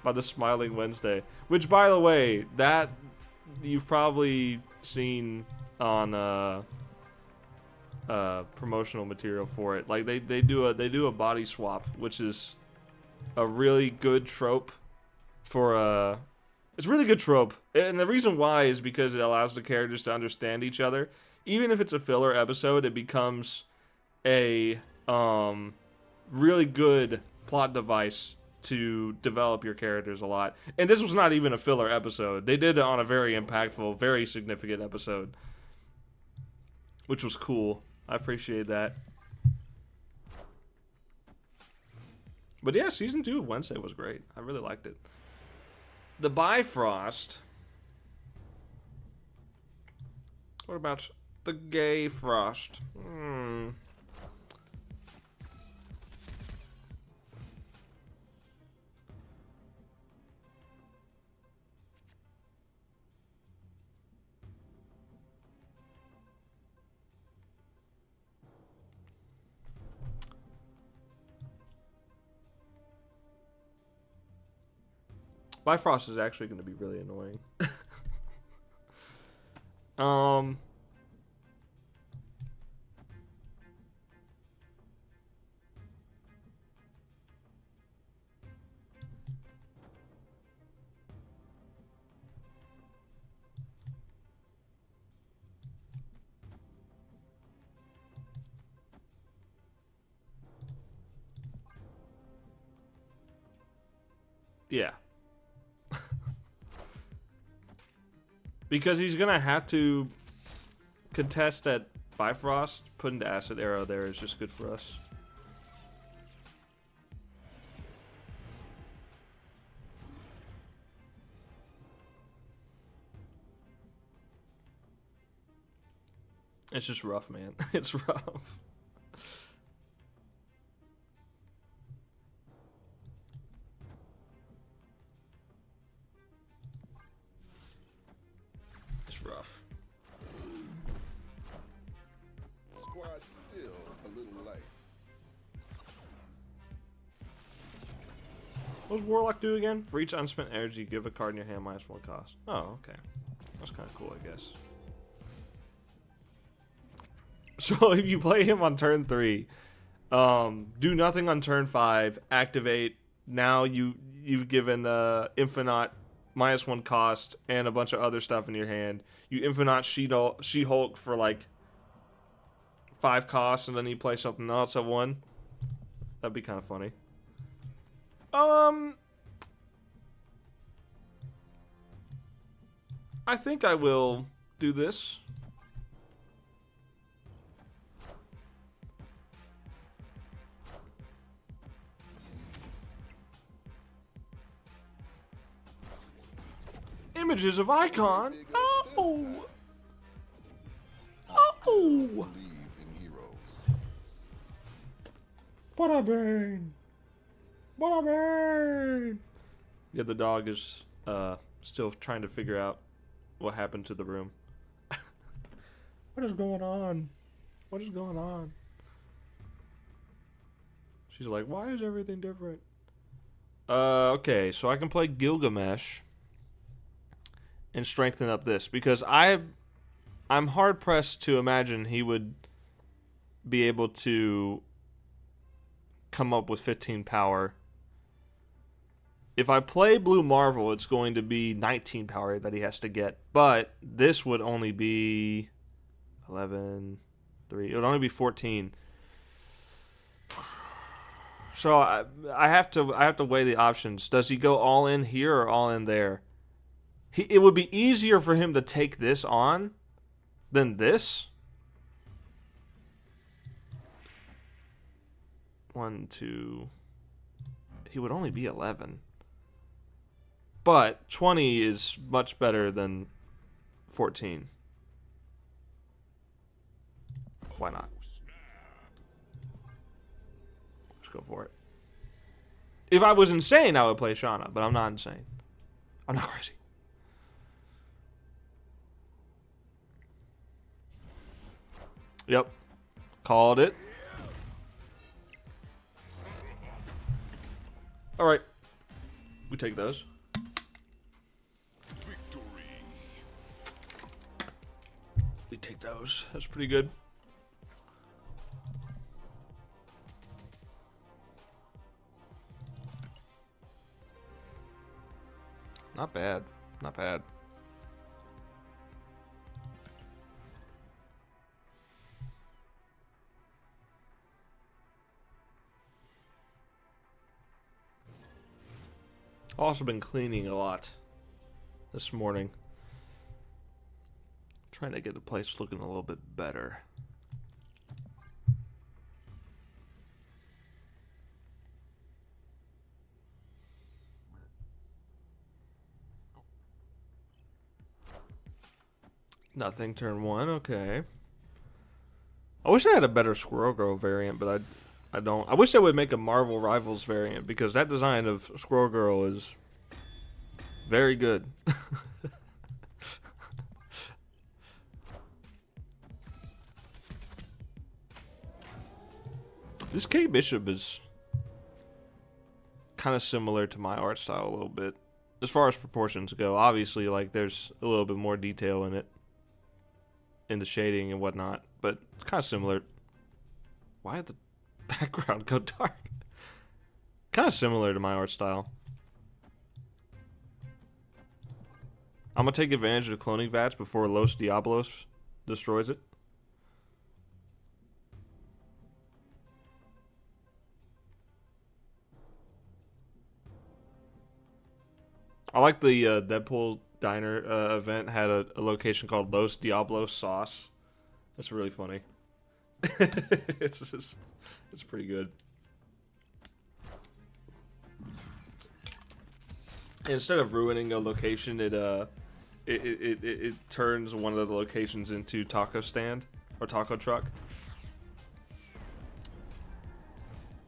By the Smiling Wednesday, which, by the way, that you've probably seen on promotional material for it. Like they do a body swap, which is a really good trope for it's a really good trope, and the reason why is because it allows the characters to understand each other. Even if it's a filler episode, it becomes a really good plot device to develop your characters a lot. And this was not even a filler episode. They did it on a very impactful, very significant episode, which was cool. I appreciate that. But yeah, season 2 of Wednesday was great. I really liked it. The Bifrost. What about the Gay Frost? Bifrost is actually going to be really annoying. Yeah. Because he's gonna have to contest that Bifrost. Putting the Acid Arrow there is just good for us. It's just rough, man. It's rough. Rough. Squad's still a little light. What does Warlock do again? For each unspent energy, give a card in your hand -1 cost. Oh, okay. That's kind of cool, I guess. So if you play him on turn 3, do nothing on turn 5, activate. Now you've given Infinite -1 cost and a bunch of other stuff in your hand. You Infinite She-Hulk for like 5 costs, and then you play something else at 1. That'd be kind of funny. I think I will do this. Images of Icon. Oh. Oh. Butterbean. Butterbean. Yeah, the dog is still trying to figure out what happened to the room. What is going on? What is going on? She's like, why is everything different? Okay, so I can play Gilgamesh and strengthen up this, because I'm hard pressed to imagine he would be able to come up with 15 power. If I play Blue Marvel, it's going to be 19 power that he has to get. But this would only be 11, 3. It would only be 14. So I have to weigh the options. Does he go all in here or all in there? It would be easier for him to take this on than this. 1, 2. He would only be 11. But 20 is much better than 14. Why not? Let's go for it. If I was insane, I would play Shauna, but I'm not insane. I'm not crazy. Yep. Called it. Alright. We take those. We take those. That's pretty good. Not bad. Not bad. Also been cleaning a lot this morning. Trying to get the place looking a little bit better. Nothing, turn 1, okay. I wish I had a better Squirrel Girl variant, but I don't. I wish they would make a Marvel Rivals variant, because that design of Squirrel Girl is very good. This Kate Bishop is kind of similar to my art style a little bit. As far as proportions go, obviously, like, there's a little bit more detail in it. In the shading and whatnot. But it's kind of similar. Why did the background go dark? Kind of similar to my art style. I'm going to take advantage of the cloning vats before Los Diablos destroys it. I like the Deadpool Diner event had a location called Los Diablos Sauce. That's really funny. It's pretty good. And instead of ruining a location, it turns one of the locations into taco stand or taco truck.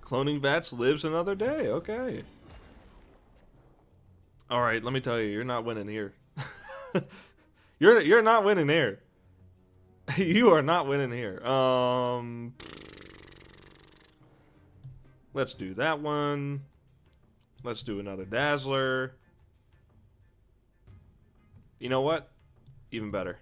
Cloning Vats lives another day. Okay. All right, let me tell you, you're not winning here. You're not winning here. You are not winning here. Let's do that one. Let's do another Dazzler. You know what? Even better.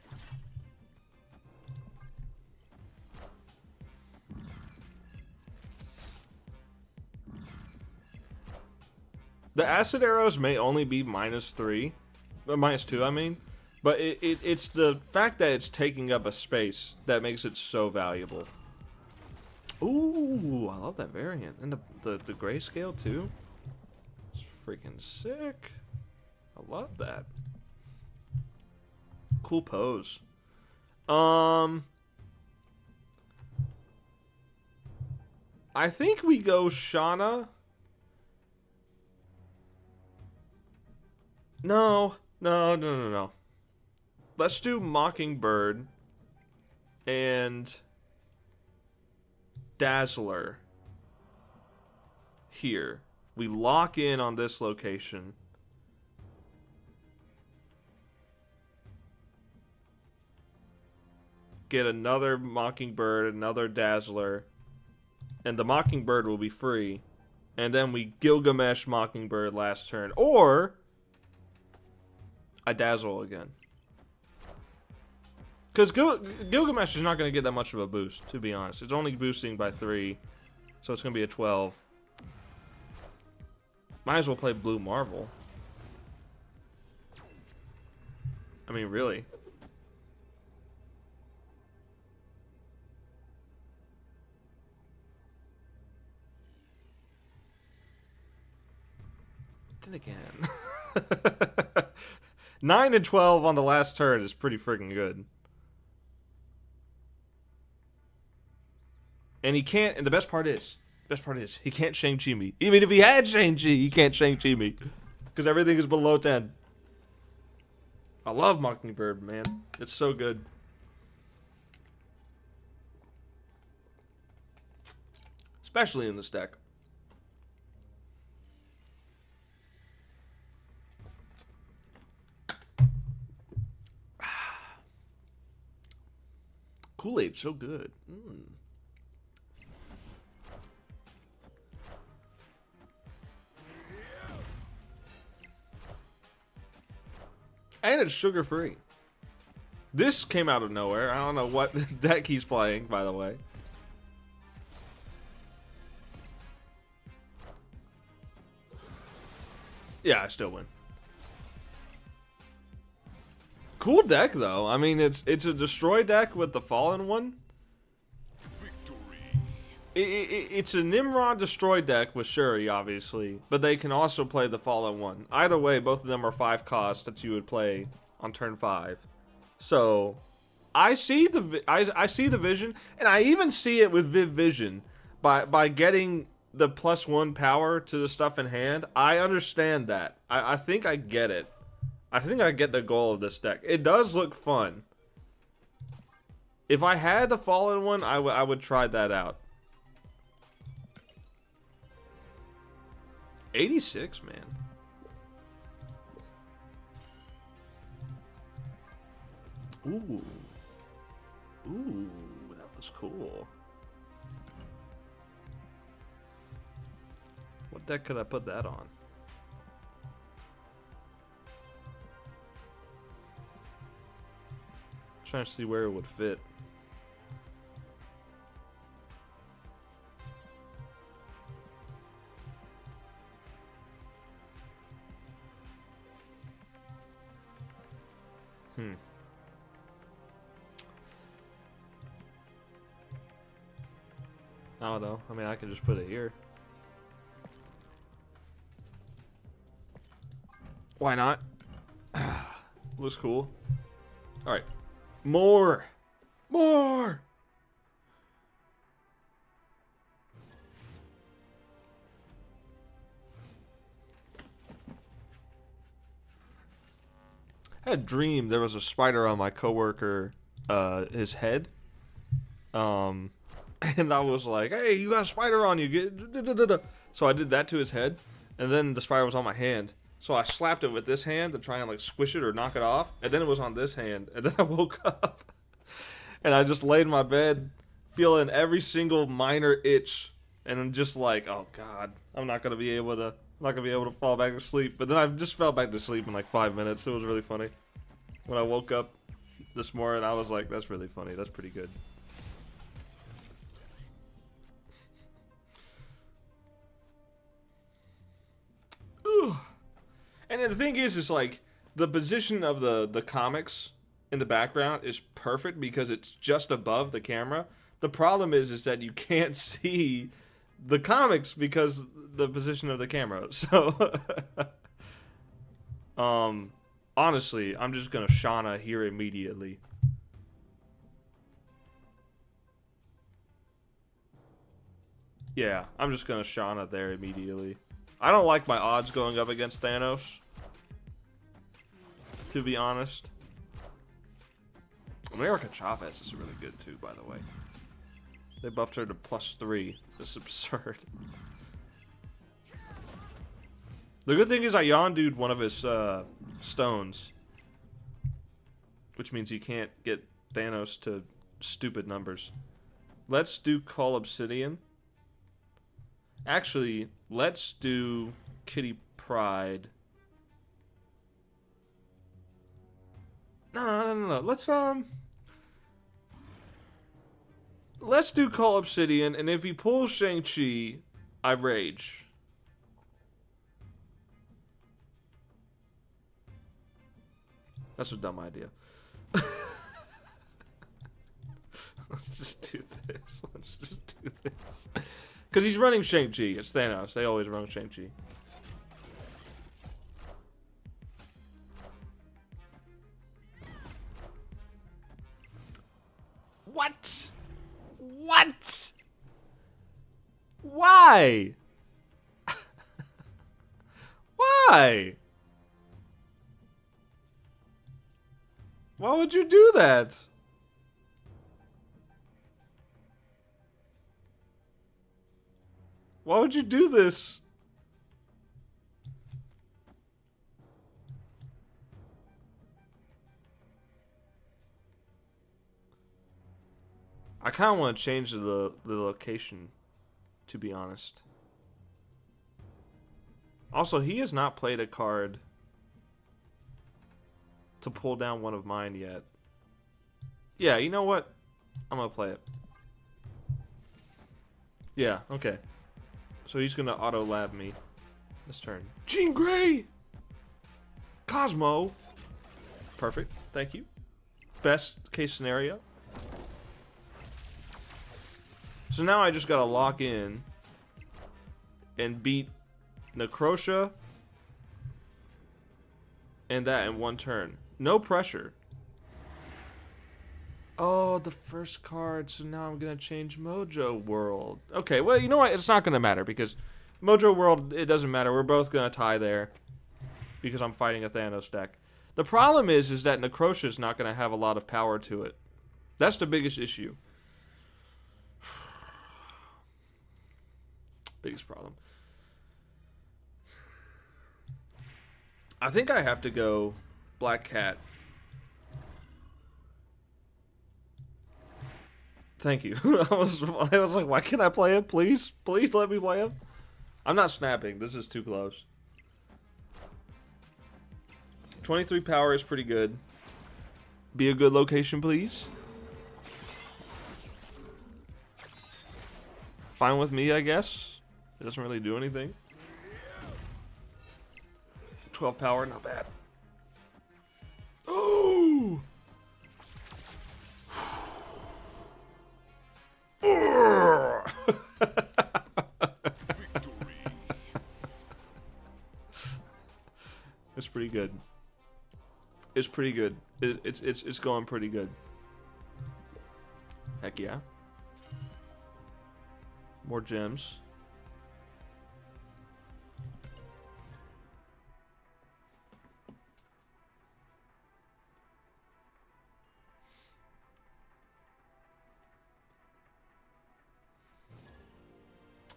The acid arrows may only be -3, or -2, I mean, but it's the fact that it's taking up a space that makes it so valuable. Ooh, I love that variant, and the grayscale too. It's freaking sick. I love that. Cool pose. I think we go Shauna. No. Let's do Mockingbird and Dazzler here. We lock in on this location. Get another Mockingbird, another Dazzler, and the Mockingbird will be free. And then we Gilgamesh Mockingbird last turn. Or I Dazzle again. Because Gilgamesh is not going to get that much of a boost, to be honest. It's only boosting by 3, so it's going to be a 12. Might as well play Blue Marvel. I mean, really. Then again. 9 and 12 on the last turn is pretty freaking good. And he can't, and the best part is, he can't Shang-Chi me. Even if he had Shang-Chi, he can't Shang-Chi me. Because everything is below 10. I love Mockingbird, man. It's so good. Especially in this deck. Kool-Aid, so good. And it's sugar-free. This came out of nowhere. I don't know what deck he's playing, by the way. Yeah, I still win. Cool deck, though. I mean, it's a destroy deck with the Fallen one. It's a Nimrod destroy deck with Shuri, obviously, but they can also play the Fallen one. Either way, both of them are 5 costs that you would play on turn 5. So, I see the vision, and I even see it with Viv Vision by getting the +1 power to the stuff in hand. I understand that. I think I get it. I think I get the goal of this deck. It does look fun. If I had the Fallen one, I would try that out. 86, man. Ooh. Ooh, that was cool. What deck could I put that on? Trying to see where it would fit. I don't know. I mean, I could just put it here. Why not? Looks cool. Alright. More! More! I had a dream there was a spider on my coworker, his head. And I was like, hey, you got a spider on you. So I did that to his head, and then the spider was on my hand. So I slapped it with this hand to try and like squish it or knock it off, and then it was on this hand, and then I woke up, and I just laid in my bed, feeling every single minor itch, and I'm just like, oh god, I'm not gonna be able to fall back to sleep. But then I just fell back to sleep in like 5 minutes. It was really funny. When I woke up this morning, I was like, that's really funny. That's pretty good. And the thing is like, the position of the comics in the background is perfect because it's just above the camera. The problem is that you can't see the comics because the position of the camera. So, honestly, I'm just gonna Shauna here immediately. Yeah, I'm just gonna Shauna there immediately. I don't like my odds going up against Thanos, to be honest. America Chavez is really good too, by the way. They buffed her to +3. This is absurd. The good thing is I Yondu'd one of his stones, which means you can't get Thanos to stupid numbers. Let's do Call Obsidian. Actually, let's do Kitty Pryde. No. Let's do Call Obsidian, and if he pulls Shang-Chi, I rage. That's a dumb idea. Let's just do this. Let's just do this. Because he's running Shang-Chi. It's Thanos. They always run Shang-Chi. What? What? Why? Why? Why would you do that? Why would you do this? I kind of want to change the location, to be honest. Also, he has not played a card to pull down one of mine yet. Yeah, you know what? I'm going to play it. Yeah, okay. So he's going to auto-lab me this turn. Jean Grey! Cosmo! Perfect, thank you. Best case scenario. So now I just gotta lock in and beat Necrosha and that in one turn. No pressure. Oh, the first card, so now I'm gonna change Mojo World. Okay, well, you know what? It's not gonna matter because Mojo World, it doesn't matter. We're both gonna tie there because I'm fighting a Thanos deck. The problem is that Necrosha is not gonna have a lot of power to it. That's the biggest issue. Biggest problem. I think I have to go Black Cat. Thank you. I was like, why can't I play him? Please? Please let me play him. I'm not snapping. This is too close. 23 power is pretty good. Be a good location, please. Fine with me, I guess. It doesn't really do anything. 12 power, not bad. Oh! It's pretty good. It's pretty good. It's going pretty good. Heck yeah. More gems.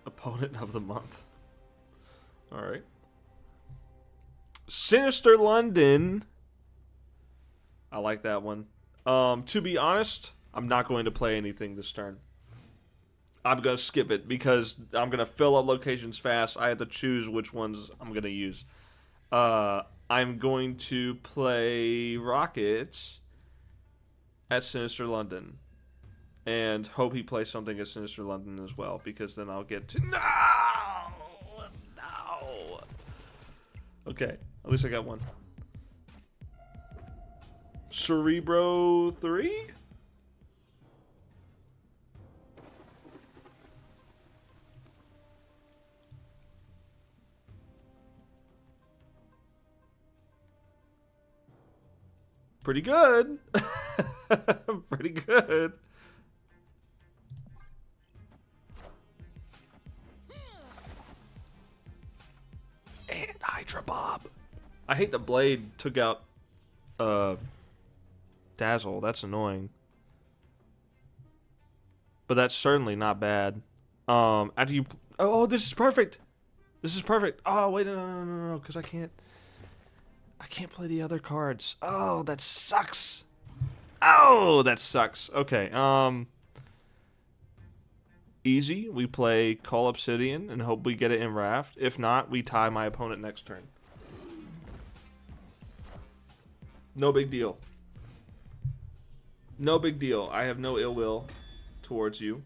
Opponent of the month. Alright. Sinister London. I like that one. To be honest, I'm not going to play anything this turn. I'm going to skip it because I'm going to fill up locations fast. I have to choose which ones I'm going to use. I'm going to play Rocket at Sinister London. And hope he plays something at Sinister London as well, because then I'll get to... No! No! Okay, at least I got one. Cerebro 3? Pretty good. Pretty good. And Hydra Bob. I hate the blade took out Dazzle. That's annoying. But that's certainly not bad. After you... Oh, this is perfect. This is perfect. Oh, wait, no, because I can't play the other cards. Oh, that sucks. Oh, that sucks. Okay, easy. We play Call Obsidian and hope we get it in Raft. If not, we tie my opponent next turn. No big deal. No big deal. I have no ill will towards you.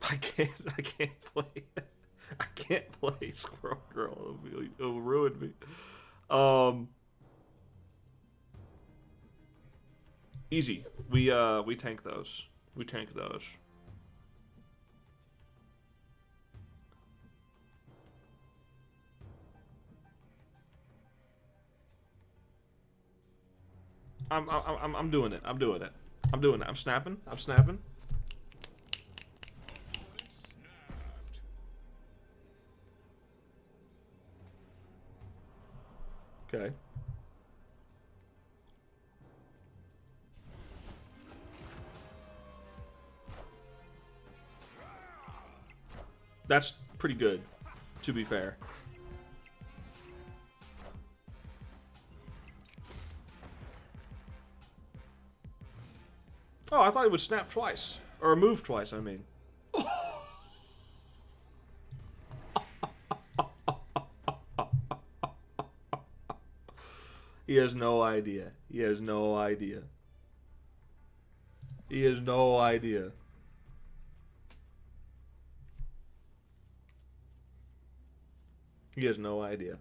I can't play. I can't play Squirrel Girl. girl. It'll ruin me. Easy. We tank those. We tank those. I'm doing it. I'm doing it. I'm doing it. I'm snapping. I'm snapping. Okay. That's pretty good, to be fair. Oh, I thought it would snap twice. Or move twice, I mean. He has no idea. He has no idea. He has no idea. He has no idea.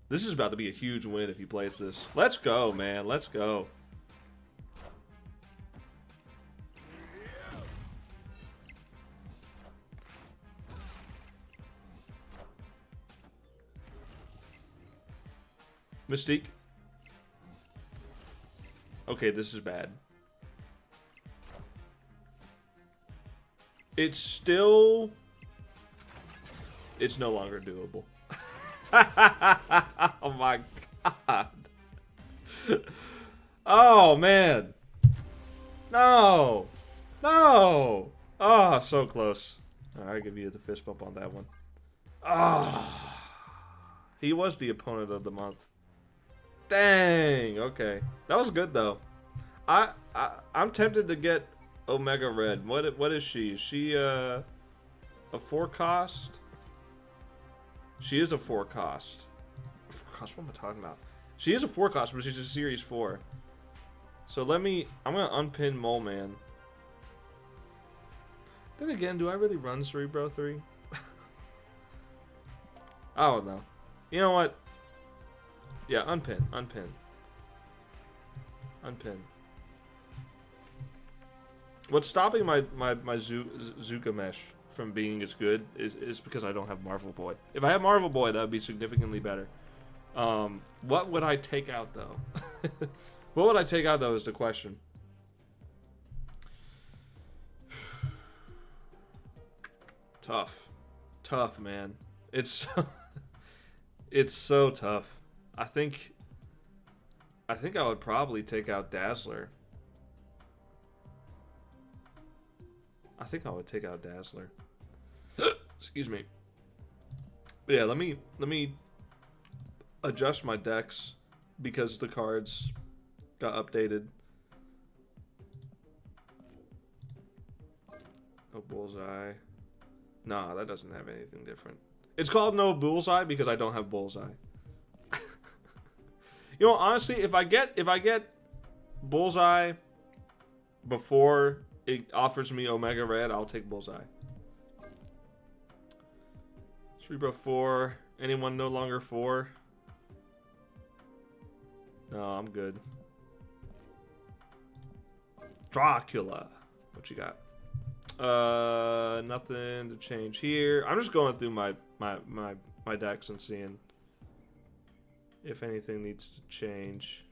This is about to be a huge win if he plays this. Let's go, man. Let's go. Mystique. Okay, this is bad. It's still... It's no longer doable. Oh my god. Oh man. No. No. Oh, so close. Alright, I'll give you the fist bump on that one. Ah. He was the opponent of the month. Dang. Okay. That was good though. I'm tempted to get Omega Red. What is she? Is she a 4-cost? She is a 4-cost. 4-cost? What am I talking about? She is a 4-cost, but she's a Series 4. So I'm gonna unpin Mole Man. Then again, do I really run Cerebro 3? I don't know. You know what? Yeah, unpin. What's stopping my Zuka Mesh from being as good is because I don't have Marvel Boy. If I had Marvel Boy, that would be significantly better. What would I take out though? What would I take out though is the question. Tough, man. It's so tough. I think I would probably take out Dazzler. I think I would take out Dazzler. Excuse me. But yeah, let me adjust my decks because the cards got updated. Oh, Bullseye. Nah, that doesn't have anything different. It's called no Bullseye because I don't have Bullseye. You know, honestly, if I get Bullseye before it offers me Omega Red, I'll take Bullseye. Cerebro 4. Anyone no longer 4? No, I'm good. Dracula. What you got? Nothing to change here. I'm just going through my decks and seeing if anything needs to change.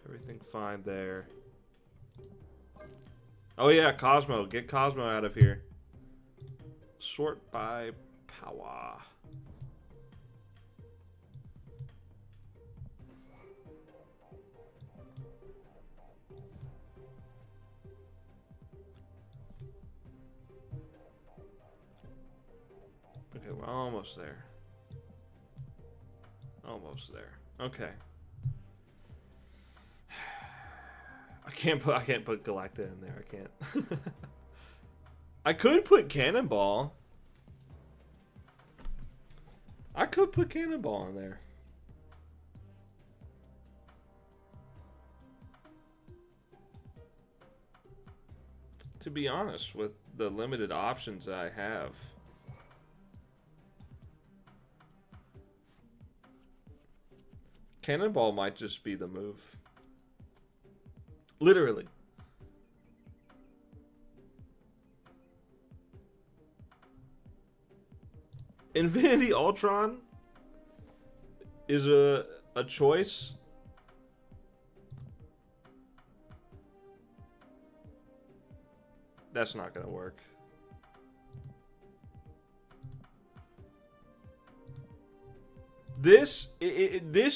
Everything fine there. Oh yeah, Cosmo. Get Cosmo out of here. Sort by power. Okay, we're almost there. Almost there. Okay. I can't put Galacta in there. I can't. I could put Cannonball. I could put Cannonball in there. to be honest, with the limited options that I have. Cannonball might just be the move. Literally. Infinity Ultron is a choice. That's not gonna work. This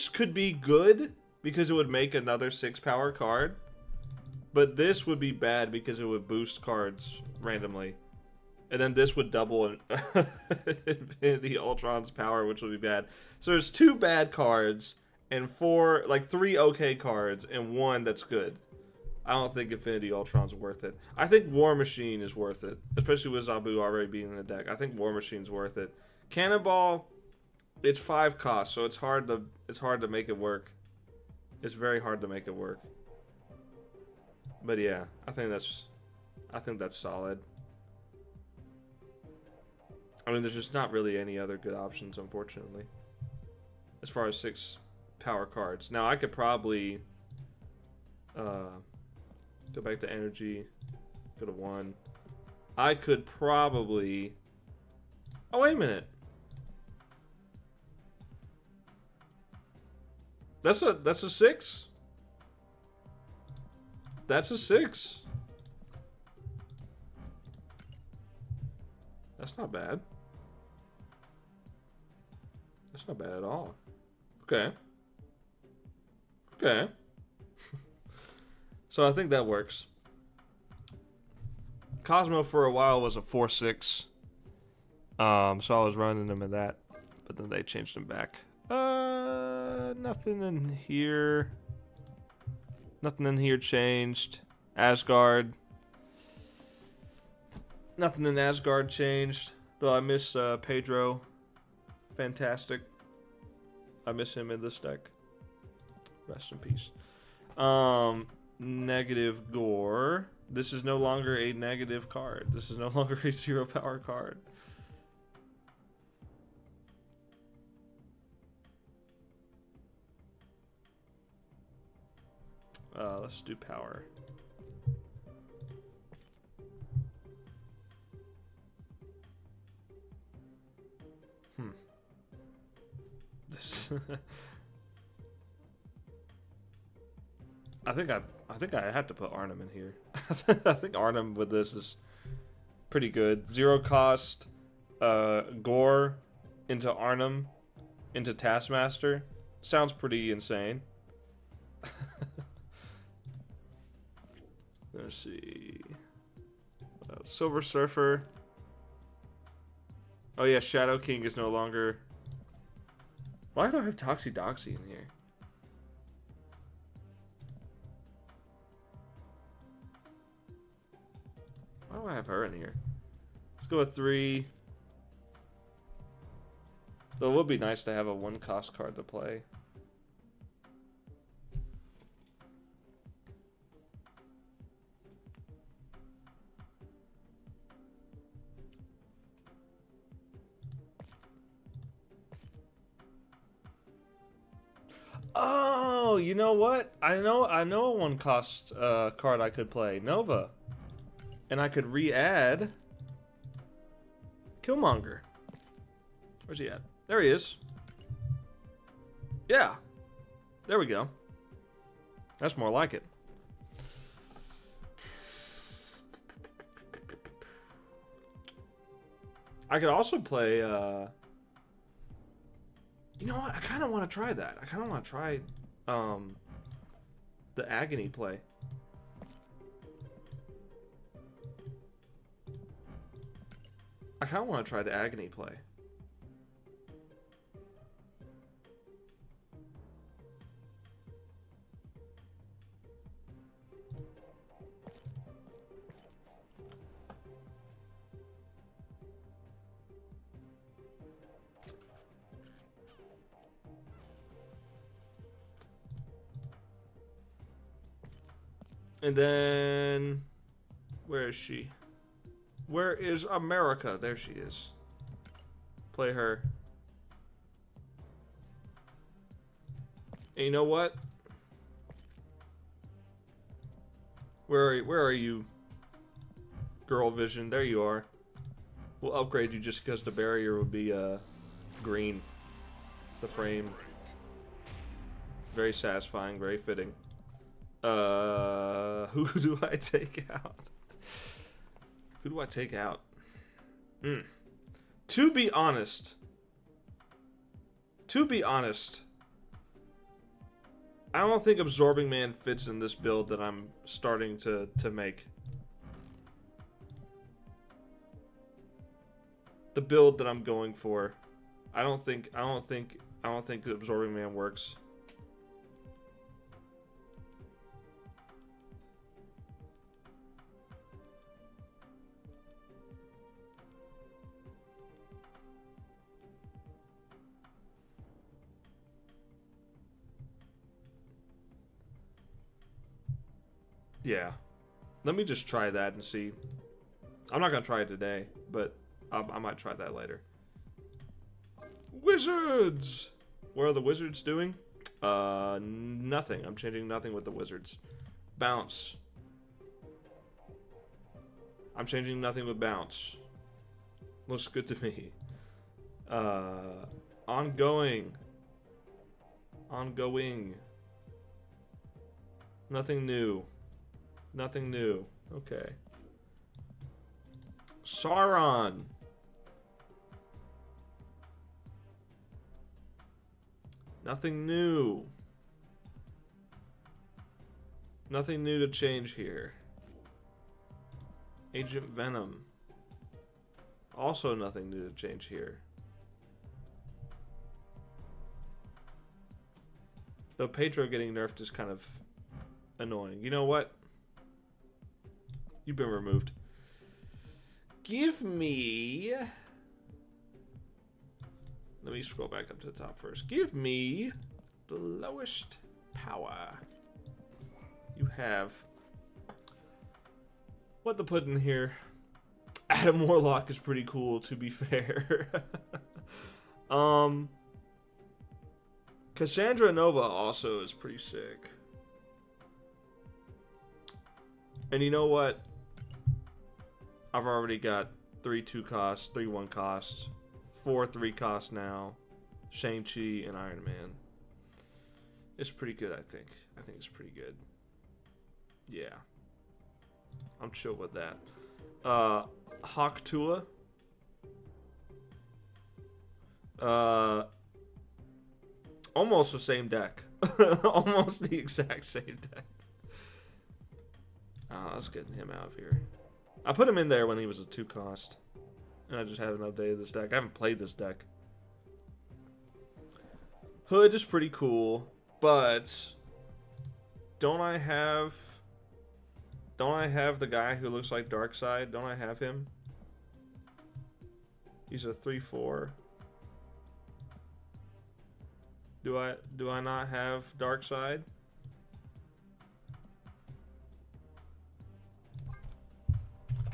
could be good because it would make another 6-power card, but this would be bad because it would boost cards randomly, and then this would double Infinity Ultron's power, which would be bad. So there's 2 bad cards and 3 okay cards and 1 that's good. I don't think Infinity Ultron's worth it. I think War Machine is worth it, especially with Zabu already being in the deck. I think War Machine's worth it. Cannonball, it's 5 cost, so it's hard to make it work. It's very hard to make it work. But yeah, I think that's solid. I mean, there's just not really any other good options, unfortunately, as far as 6-power cards. Now I could probably go back to energy, go to 1. I could probably. Oh, wait a minute. That's a 6. That's a 6. That's not bad. That's not bad at all. Okay. Okay. So I think that works. Cosmo for a while was a 4/6. So I was running him in that, but then they changed him back. Nothing in here. Nothing in here changed. Asgard. Nothing in Asgard changed. Though I miss Pedro. Fantastic. I miss him in this deck. Rest in peace. Negative Gore. This is no longer a negative card. This is no longer a 0-power card. Let's do power. This I think I have to put Arnim in here. I think Arnim with this is pretty good. 0 cost, Gore into Arnim into Taskmaster. Sounds pretty insane. Let's see. Silver Surfer. Oh yeah, Shadow King is no longer. Why do I have Toxie in here? Why do I have her in here? Let's go with 3. Though it would be nice to have a 1-cost card to play. Oh, you know what? I know a 1-cost card I could play. Nova. And I could re-add Killmonger. Where's he at? There he is. Yeah. There we go. That's more like it. I could also play you know what? I kind of want to try that. I kind of want to try the Agony play. I kind of want to try the Agony play. And then Where is she? Where is America? There she is. Play her. And you know what? Where are you? Girl Vision, there you are. We'll upgrade you just because the barrier will be green. The frame. Very satisfying, very fitting. Who do I take out? Who do I take out? To be honest, I don't think Absorbing Man fits in this build that I'm starting to make. The build that I'm going for, I don't think Absorbing Man works. Yeah. Let me just try that and see. I'm not going to try it today, but I might try that later. Wizards! What are the wizards doing? Nothing. I'm changing nothing with the wizards. Bounce. I'm changing nothing with bounce. Looks good to me. Ongoing. Nothing new. Nothing new. Okay. Sauron. Nothing new. Nothing new to change here. Agent Venom. Also nothing new to change here. Though Pedro getting nerfed is kind of annoying. You know what? You've been removed. Give me... Let me scroll back up to the top first. Give me the lowest power. You have... What to put in here? Adam Warlock is pretty cool, to be fair. Cassandra Nova also is pretty sick. And you know what? I've already got 3-2 costs, 3-1 costs, 4-3 costs now. Shang-Chi and Iron Man. It's pretty good, I think. I think it's pretty good. Yeah. I'm chill with that. Hawk Tua. Almost the same deck. Almost the exact same deck. Let's get him out of here. I put him in there when he was a 2 cost. And I just haven't updated this deck. I haven't played this deck. Hood is pretty cool, but don't I have the guy who looks like Darkseid? Don't I have him? He's a 3/4. Do I not have Darkseid?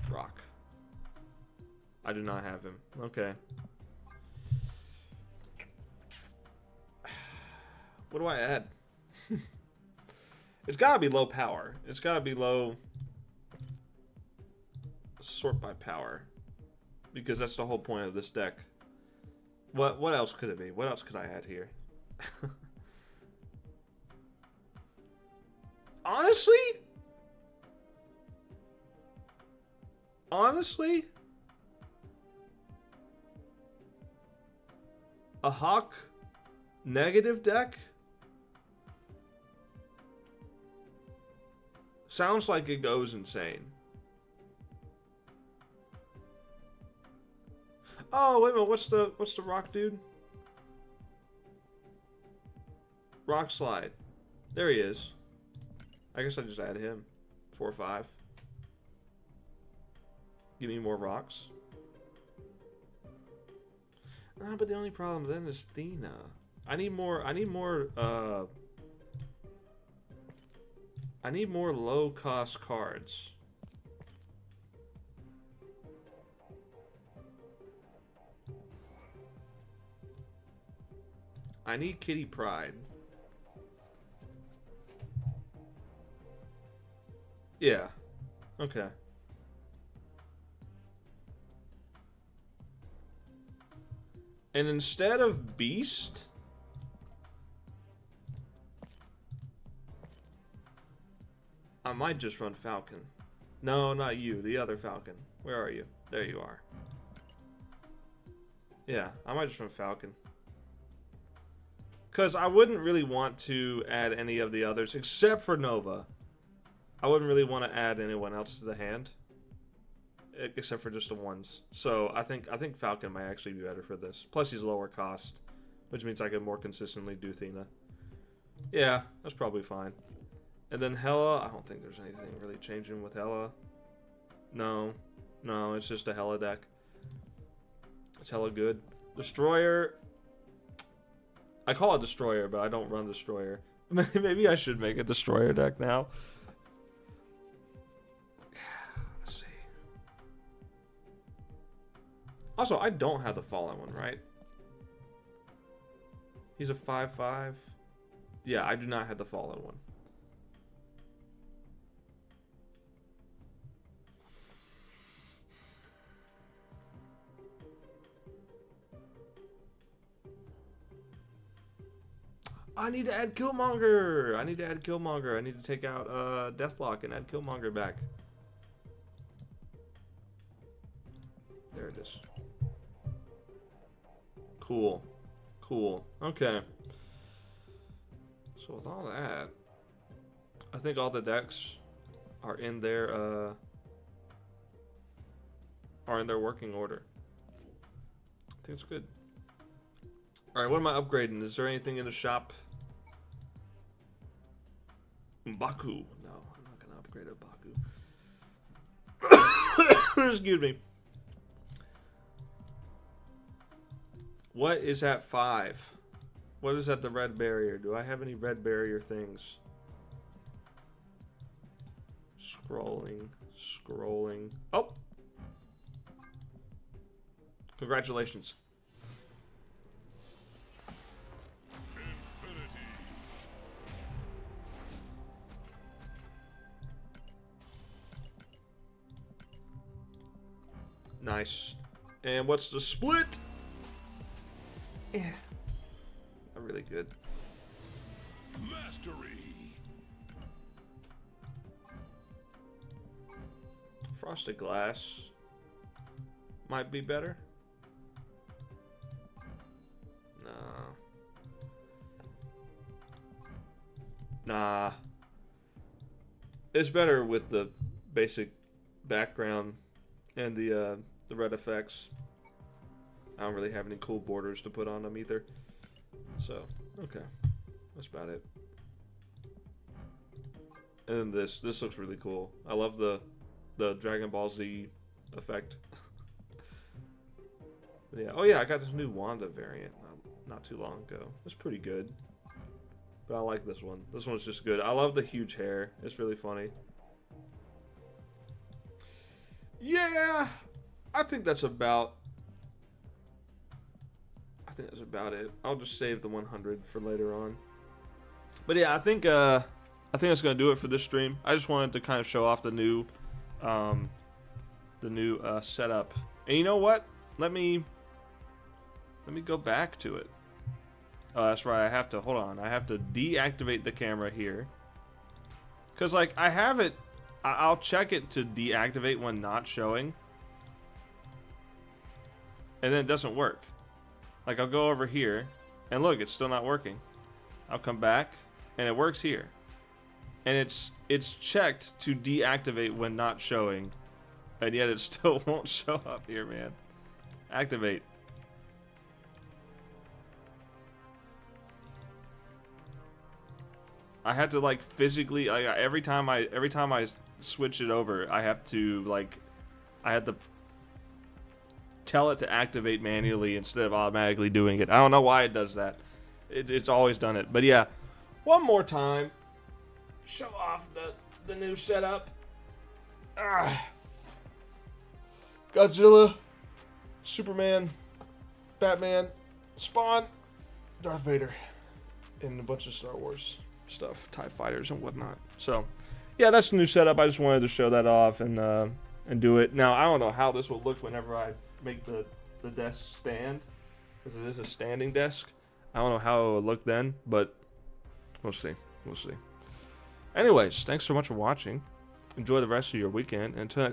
Rock. I do not have him. Okay. What do I add? It's gotta be low power. It's gotta be low. Sort by power. Because that's the whole point of this deck. What else could it be? What else could I add here? Honestly, a Hawk negative deck sounds like it goes insane. Oh, wait a minute, what's the rock dude? Rock Slide. There he is. I guess I just add him. 4/5. Give me more rocks. But the only problem then is Thena. I need more low cost cards. I need Kitty Pryde. Yeah. Okay. And instead of Beast, I might just run Falcon. No, not you. The other Falcon. Where are you? There you are. Yeah, I might just run Falcon. Because I wouldn't really want to add any of the others, except for Nova. I wouldn't really want to add anyone else to the hand, except for just the ones. So I think Falcon might actually be better for this. Plus he's lower cost, which means I can more consistently do Thena. Yeah, that's probably fine. And then Hela, I don't think there's anything really changing with Hela. No, it's just a Hela deck. It's hella good. Destroyer, I call it Destroyer, but I don't run Destroyer. Maybe I should make a Destroyer deck now. Let's see. Also, I don't have the Fallen one, right? He's a 5/5. Yeah, I do not have the Fallen one. I need to add Killmonger. I need to take out Deathlock and add Killmonger back. There it is. Cool. Okay. So with all that, I think all the decks are in their working order. I think it's good. All right, what am I upgrading? Is there anything in the shop? Baku. No, I'm not gonna upgrade a Baku. Excuse me. What is at 5? What is at the red barrier? Do I have any red barrier things? Scrolling. Oh! Congratulations. Nice. And what's the split? Yeah. Not really good. Mastery. Frosted Glass might be better. Nah. It's better with the basic background and the red effects. I don't really have any cool borders to put on them either. So, okay. That's about it. And then this looks really cool. I love the Dragon Ball Z effect. Yeah. Oh yeah, I got this new Wanda variant not too long ago. It's pretty good. But I like this one. This one's just good. I love the huge hair. It's really funny. Yeah, I think that's about it. I'll just save the 100 for later on. But yeah, I think that's gonna do it for this stream. I just wanted to kind of show off the new setup. And you know what? Let me go back to it. Oh, that's right. I have to hold on. I have to deactivate the camera here. Cause like I have it. I'll check it to deactivate when not showing. And then it doesn't work. Like I'll go over here and look, it's still not working. I'll come back and it works here. And it's checked to deactivate when not showing. And yet it still won't show up here, man. Activate. I had to like physically like every time I switch it over, I had to tell it to activate manually instead of automatically doing it. I don't know why it does that. It's always done it. But yeah, one more time, show off the new setup. Godzilla, Superman, Batman, Spawn, Darth Vader and a bunch of Star Wars stuff, TIE fighters and whatnot. So, yeah, that's the new setup. I just wanted to show that off and do it. Now, I don't know how this will look whenever I make the desk stand, because it is a standing desk. I don't know how it will look then, but we'll see. We'll see. Anyways, thanks so much for watching. Enjoy the rest of your weekend. And until